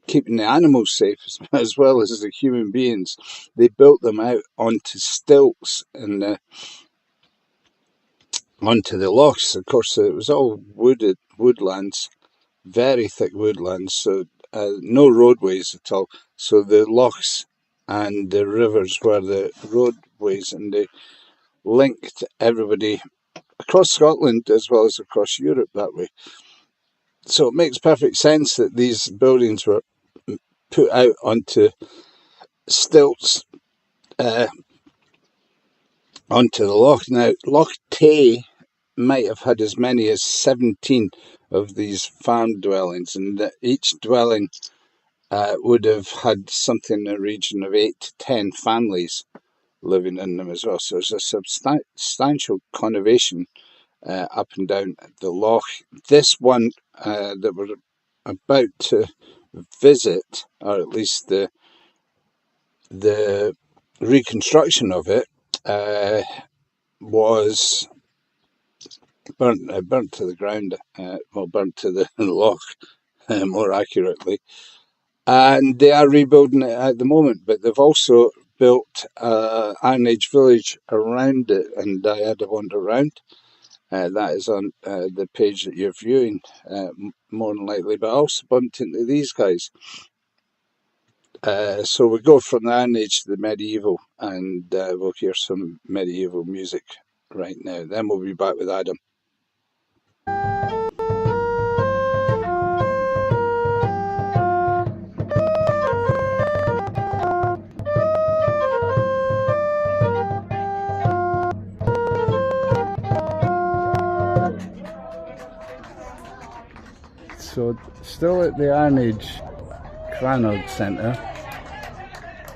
keeping the animals safe as well as the human beings, they built them out onto stilts and onto the lochs. Of course, it was all woodlands, very thick woodlands, so no roadways at all. So the lochs and the rivers were the roadways, and they linked everybody across Scotland as well as across Europe that way. So it makes perfect sense that these buildings were put out onto stilts onto the loch. Now, Loch Tay might have had as many as 17 of these farm dwellings, and each dwelling would have had something in the region of 8 to 10 families living in them as well. So there's a substantial conurbation up and down the loch. This one that we're about to visit, or at least the reconstruction of it, was burnt to the ground, burnt to the loch, more accurately. And they are rebuilding it at the moment, but they've also built Iron Age village around it, and I had a wander around. That is on the page that you're viewing, more than likely, but I also bumped into these guys. So we go from the Iron Age to the medieval, and we'll hear some medieval music right now. Then we'll be back with Adam. So still at the Iron Age Crannog Centre,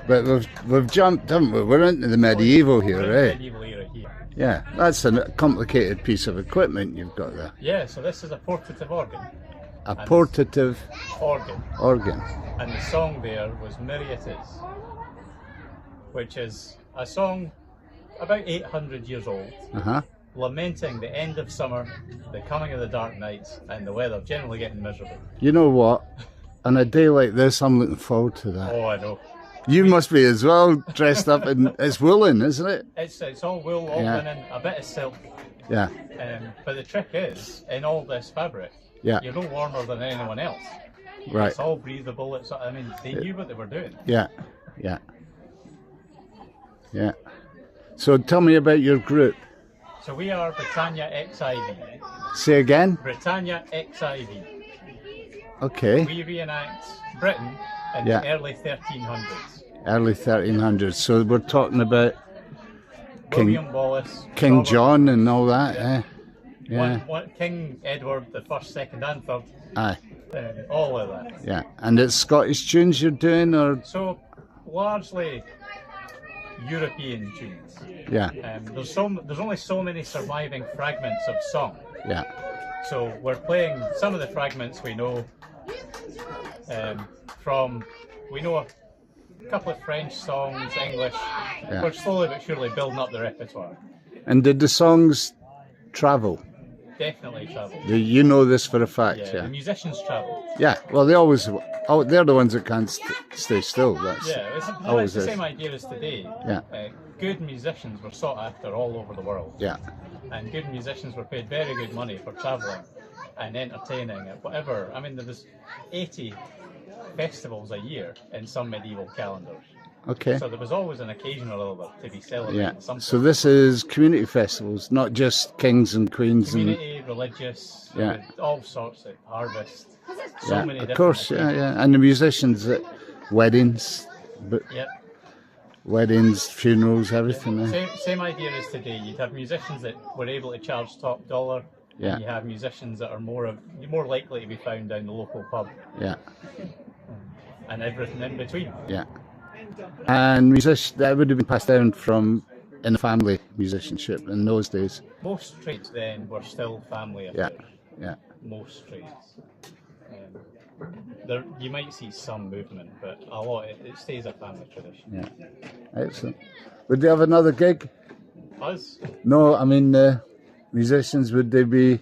but we've jumped, haven't we? We're into the medieval here, eh? Medieval era here. Yeah, that's a complicated piece of equipment you've got there. Yeah, so this is a portative organ. A portative organ. And the song there was Miriatis, which is a song about 800 years old, lamenting the end of summer, the coming of the dark nights, and the weather generally getting miserable. You know what? On a day like this, I'm looking forward to that. Oh, I know. You must be as well, dressed up in, it's woolen, isn't it? It's all wool, all linen, a bit of silk. Yeah. But the trick is, in all this fabric, you're no warmer than anyone else. Right. It's all breathable. I mean, they knew what they were doing. Yeah. So tell me about your group. So we are Britannia XIV. Say again? Britannia XIV. Okay. We reenact Britain in the early 1300s. Early 1300s. So we're talking about William Wallace, King Robert, John and all that. Yeah. King Edward the First, Second, and Third. Aye. All of that. Yeah. And it's Scottish tunes you're doing, or? So largely European tunes. Yeah. There's only so many surviving fragments of song. Yeah. So we're playing some of the fragments we know we know a couple of French songs, English. We're slowly but surely building up the repertoire. And did the songs travel? Definitely travel. You know this for a fact, Yeah, the musicians travel. Yeah, well, they always. Oh, they're the ones that can't stay still. That's it's the same idea as today. Yeah. Good musicians were sought after all over the world. Yeah. And good musicians were paid very good money for travelling and entertaining at whatever. I mean, there was 80 festivals a year in some medieval calendars. Okay. So there was always an occasion or other to be celebrating something. So this is community festivals, not just kings and queens. Community, religious, all sorts of harvest. So many different occasions. And the musicians at weddings, weddings, funerals, everything. Same idea as today. You'd have musicians that were able to charge top dollar. Yeah. And you have musicians that are more likely to be found down the local pub. Yeah. And everything in between. Yeah. And that would have been passed down from in the family musicianship in those days. Most trades then were still family affairs. Yeah. Most trades. You might see some movement, but a lot it stays a family tradition. Yeah. Excellent. Would they have another gig? Us? No, I mean musicians. Would they be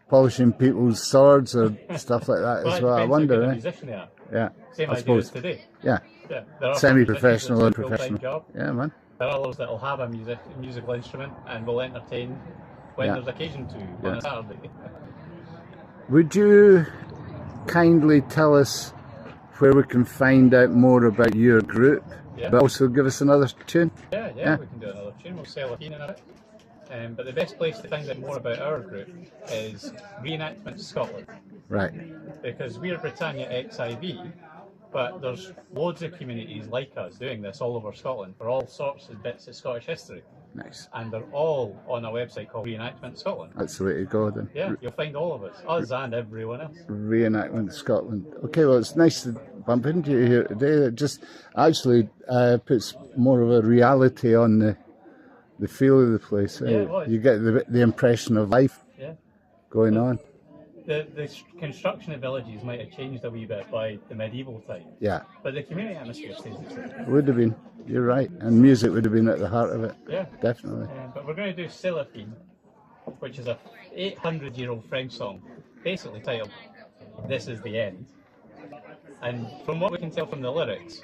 polishing people's swords or stuff like that as well? I wonder. What musician they are. Yeah. Same idea as today. Yeah. There are Semi-professional and full-time professional. job. Yeah, man. There are others that will have a musical instrument and will entertain when there's occasion to on a Saturday. Would you kindly tell us where we can find out more about your group, but also give us another tune? Yeah, we can do another tune. We'll sell a tune in it. But the best place to find out more about our group is Reenactment Scotland. Right. Because we're Britannia XIV, but there's loads of communities like us doing this all over Scotland for all sorts of bits of Scottish history. Nice. And they're all on a website called Reenactment Scotland. That's the way to go then. Yeah, you'll find all of us and everyone else. Reenactment Scotland. Okay, well, it's nice to bump into you here today. It just actually puts more of a reality on the feel of the place. You get the impression of life going on. The construction of villages might have changed a wee bit by the medieval time. Yeah. But the community atmosphere stays the same. It would have been. You're right. And music would have been at the heart of it. Yeah. Definitely. But we're going to do Cellophane, which is a 800-year-old French song, basically titled This Is the End. And from what we can tell from the lyrics,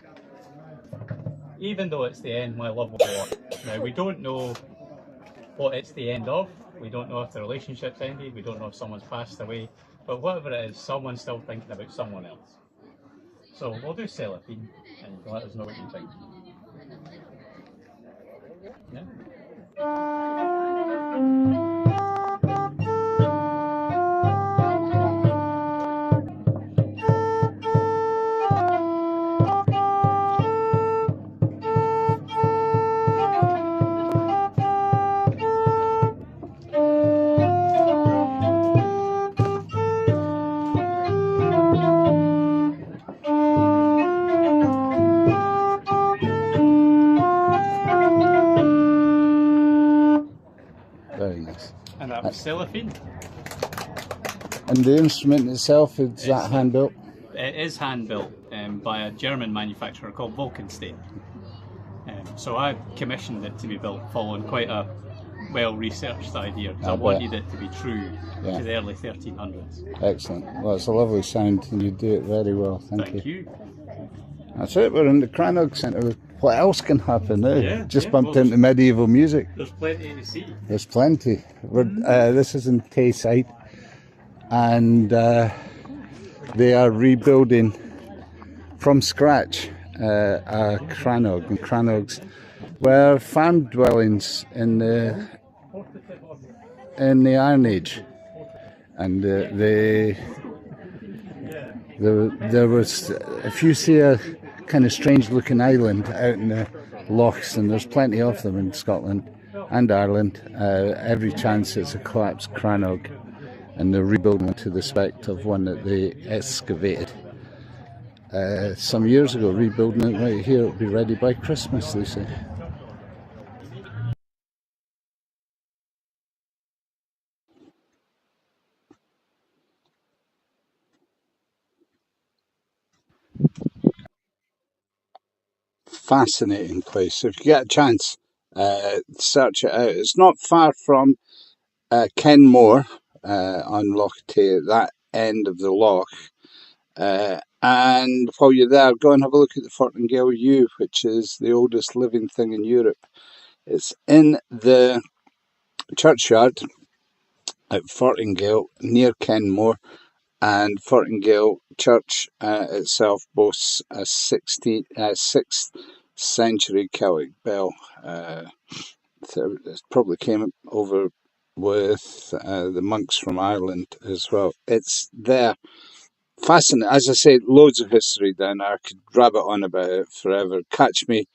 even though it's the end, my love will go on. Now, we don't know what it's the end of. We don't know if the relationship's ended. We don't know if someone's passed away. But whatever it is, someone's still thinking about someone else. So we'll do Cellophane, and you can let us know what you think. Very nice. And that was Cellophane. And the instrument itself, is that hand-built? It is hand-built by a German manufacturer called Wolkenstein. So I commissioned it to be built following quite a well-researched idea, because I wanted it to be true to the early 1300s. Excellent. Well, it's a lovely sound and you do it very well. Thank you. Thank you. That's it, we're in the Crannog Centre. What else can happen now? Yeah, Just yeah, bumped well, into medieval music. There's plenty to see. There's plenty. This is in Tayside, and they are rebuilding from scratch a Crannog. And Crannogs were farm dwellings in the Iron Age, and there was, if you see a kind of strange looking island out in the lochs, and there's plenty of them in Scotland and Ireland, every chance it's a collapsed Crannog, and they're rebuilding it to the spec of one that they excavated some years ago, rebuilding it right here. It'll be ready by Christmas, they say. Fascinating place. If you get a chance, search it out. It's not far from Kenmore on Loch Tay, at that end of the loch. And while you're there, go and have a look at the Fortingale Yew, which is the oldest living thing in Europe. It's in the churchyard at Fortingale, near Kenmore, and Fortingale Church itself boasts a 6th century Celtic bell. It probably came over with the monks from Ireland as well. It's there. Fascinating. As I said, loads of history down there. I could rabbit on about it forever. Catch me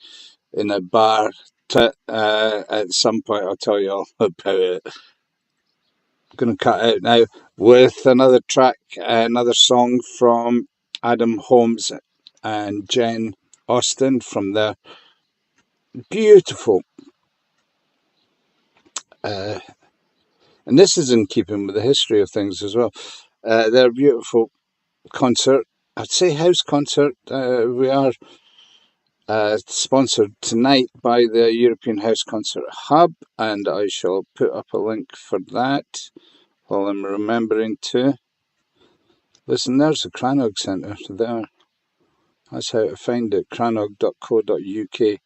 in a bar at some point. I'll tell you all about it. I'm going to cut out now with another track, another song from Adam Holmes and Jen Austen from their beautiful, and this is in keeping with the history of things as well, their beautiful concert, I'd say house concert. We are sponsored tonight by the European House Concert Hub, and I shall put up a link for that while I'm remembering to. Listen, there's the Crannog Centre there. That's how to find it, crannog.co.uk.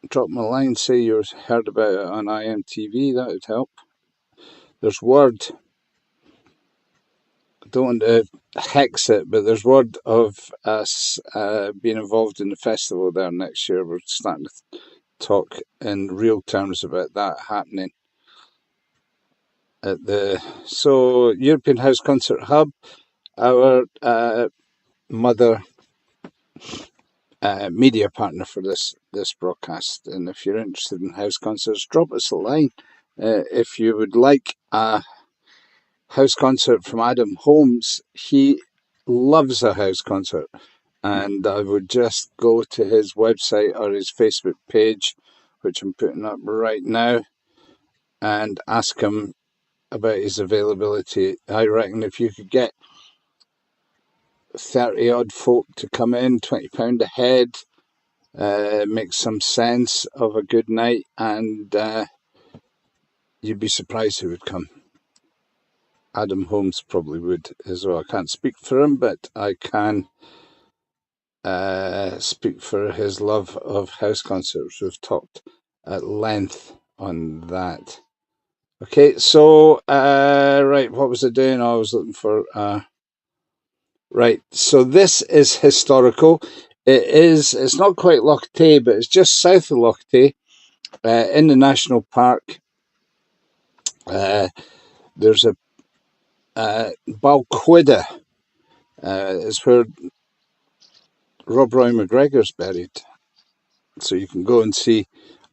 Drop me a line, say you heard about it on IMTV, that would help. There's word, I don't want to hex it, but there's word of us being involved in the festival there next year. We're starting to talk in real terms about that happening at the European House Concert Hub, our mother media partner for this broadcast. And if you're interested in house concerts, drop us a line. If you would like a house concert from Adam Holmes, he loves a house concert, and I would just go to his website or his Facebook page, which I'm putting up right now, and ask him about his availability. I reckon if you could get 30 odd folk to come in, £20 a head, make some sense of a good night, and you'd be surprised who would come. Adam Holmes probably would as well. I can't speak for him, but I can speak for his love of house concerts. We've talked at length on that. Okay, so right, what was I doing? I was looking for right. So this is historical. It's not quite Loch Tay, but it's just south of Loch Tay, in the national park. There's a Balquhidder is where Rob Roy McGregor's buried. So you can go and see,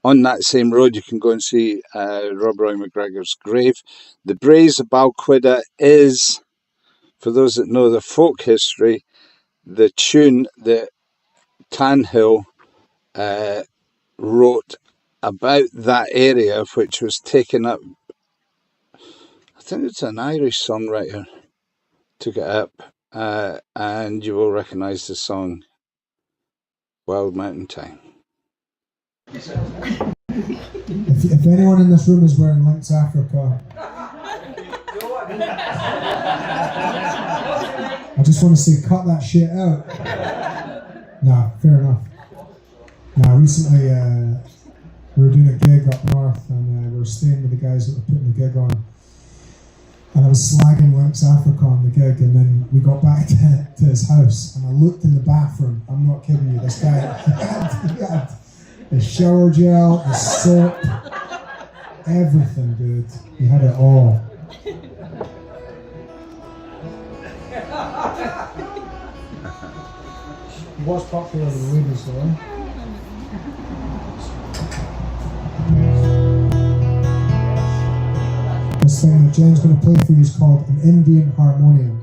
on that same road, you can go and see Rob Roy McGregor's grave. The Braes of Balquhidder is, for those that know the folk history, the tune that Tanhill wrote about that area, which was taken up, I think it's an Irish songwriter took it up, and you will recognise the song Wild Mountain Time. If anyone in this room is wearing Lynx Africa, I just want to say, cut that shit out. No, fair enough. Now, recently we were doing a gig up north, and we were staying with the guys that were putting the gig on. And I was slagging Lynx Africa on the gig, and then we got back to his house, and I looked in the bathroom. I'm not kidding you. This guy he had his shower gel, his soap, everything, dude. He had it all. He was popular with the ladies, though. This thing that Jen's going to play for you is called an Indian harmonium.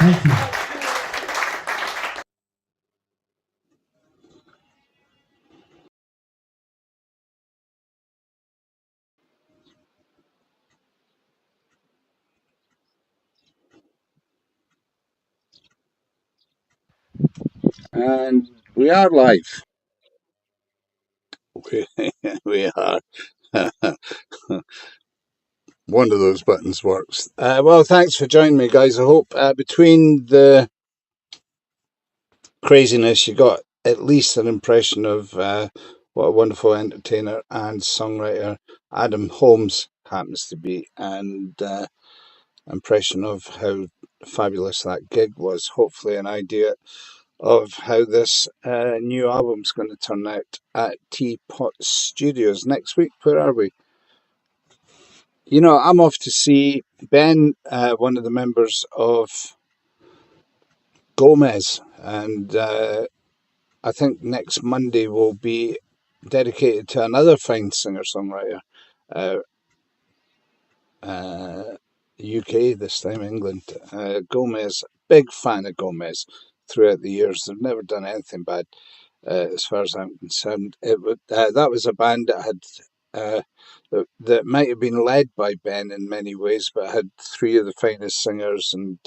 Thank you. And we are live. We are. One of those buttons works. Well, thanks for joining me, guys. I hope between the craziness you got at least an impression of what a wonderful entertainer and songwriter Adam Holmes happens to be, and impression of how fabulous that gig was. Hopefully an idea of how this new album's going to turn out at TPot Studios next week. Where are we? You know, I'm off to see Ben, one of the members of Gomez, and I think next Monday will be dedicated to another fine singer-songwriter, UK, this time England. Gomez, big fan of Gomez throughout the years. They've never done anything bad, as far as I'm concerned. That was a band that had that might have been led by Ben in many ways, but had three of the finest singers and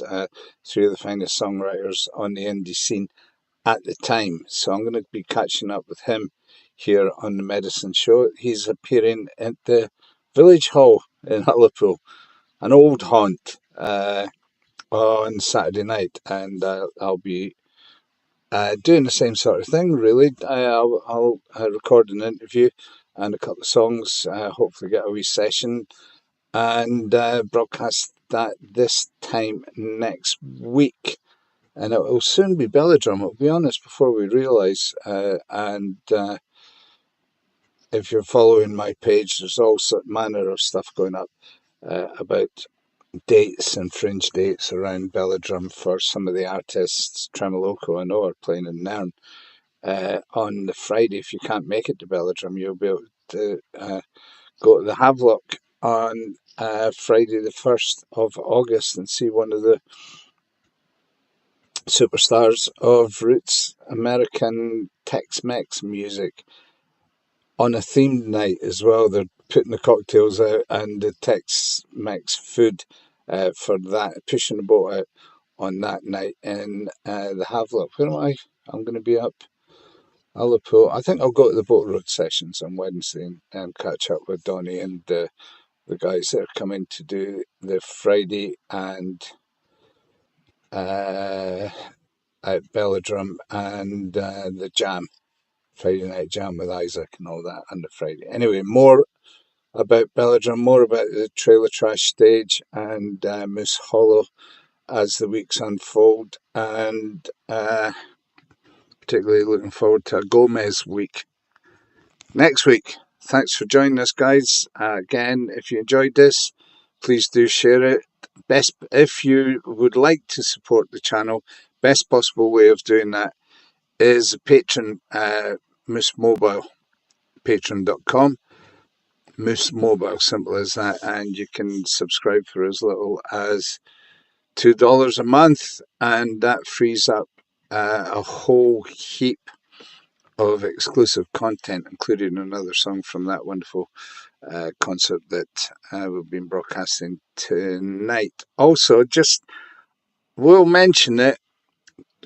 three of the finest songwriters on the indie scene at the time. So I'm going to be catching up with him here on the Medicine Show. He's appearing at the Village Hall in Liverpool, an old haunt, on Saturday night, and I'll be doing the same sort of thing, really. I'll record an interview and a couple of songs, hopefully get a wee session, and broadcast that this time next week. And it will soon be Belladrum, I'll be honest, before we realise. And if you're following my page, there's all manner of stuff going up about dates and fringe dates around Belladrum for some of the artists. Tremoloco, I know, are playing in Nairn on the Friday. If you can't make it to Belladrum, you'll be able to go to the Havelock on Friday the 1st of August and see one of the superstars of roots American Tex-Mex music on a themed night as well. They're putting the cocktails out and the Tex-Mex food for that, pushing the boat out on that night in the Havelock. Where am I? I'm going to be up Liverpool. I think I'll go to the Boat Road sessions on Wednesday and catch up with Donnie and the guys that are coming to do the Friday and at Belladrum and the Jam, Friday night jam with Isaac and all that on the Friday. Anyway, more about Belladrum, more about the Trailer Trash stage and Moose Hollow as the weeks unfold, and particularly looking forward to a Gomez week next week. Thanks for joining us, guys. Again, if you enjoyed this, please do share it. Best, if you would like to support the channel, best possible way of doing that is Patreon, Moose Mobile, patreon.com. Moose Mobile, simple as that, and you can subscribe for as little as $2 a month, and that frees up a whole heap of exclusive content, including another song from that wonderful concert that we've been broadcasting tonight. Also, just we'll mention it,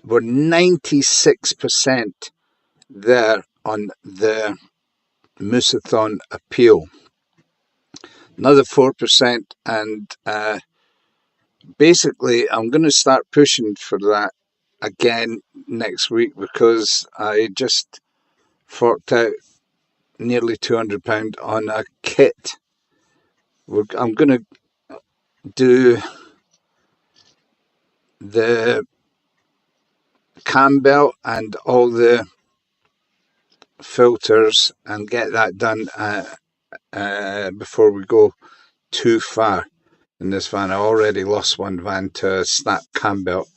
we're 96% there on the Mooseathon appeal. Another 4%, and basically I'm going to start pushing for that again next week, because I just forked out nearly £200 on a kit. I'm going to do the cam belt and all the filters and get that done before we go too far in this van. I already lost one van to a snap cam belt,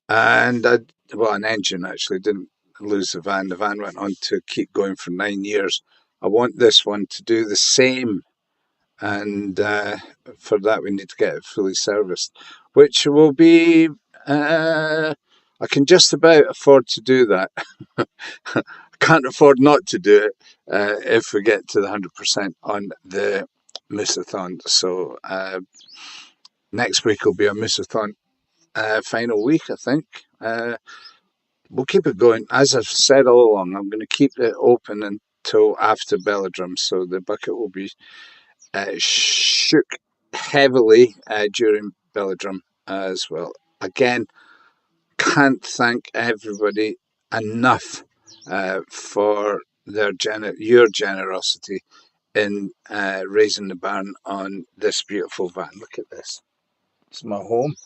and an engine actually. Didn't lose the van. The van went on to keep going for 9 years. I want this one to do the same, and for that we need to get it fully serviced, which will be I can just about afford to do that. I can't afford not to do it if we get to the 100% on the Mooseathon. So next week will be a Mooseathon final week, I think. We'll keep it going. As I've said all along, I'm going to keep it open until after Belladrum, so the bucket will be shook heavily during Belladrum as well. Again, can't thank everybody enough for your generosity in raising the barn on this beautiful van. Look at this. It's my home.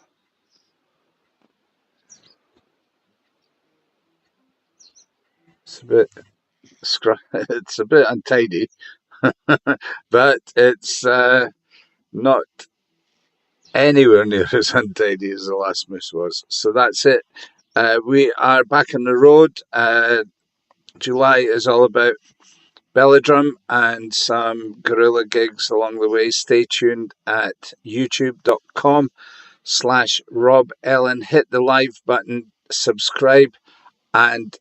It's a bit it's a bit untidy, but it's not anywhere near as untidy as the last moose was. So that's it. We are back on the road. July is all about Belladrum and some guerrilla gigs along the way. Stay tuned at youtube.com/Rob Ellen. Hit the live button, subscribe, and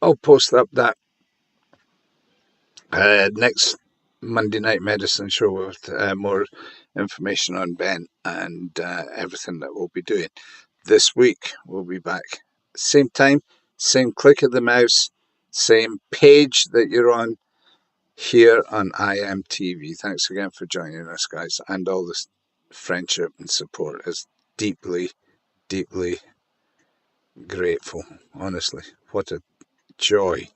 I'll post up that next Monday Night Medicine show with more information on Ben and everything that we'll be doing. This week we'll be back. Same time, same click of the mouse, same page that you're on here on IMTV. Thanks again for joining us, guys, and all this friendship and support is deeply, deeply grateful. Honestly, what a joy.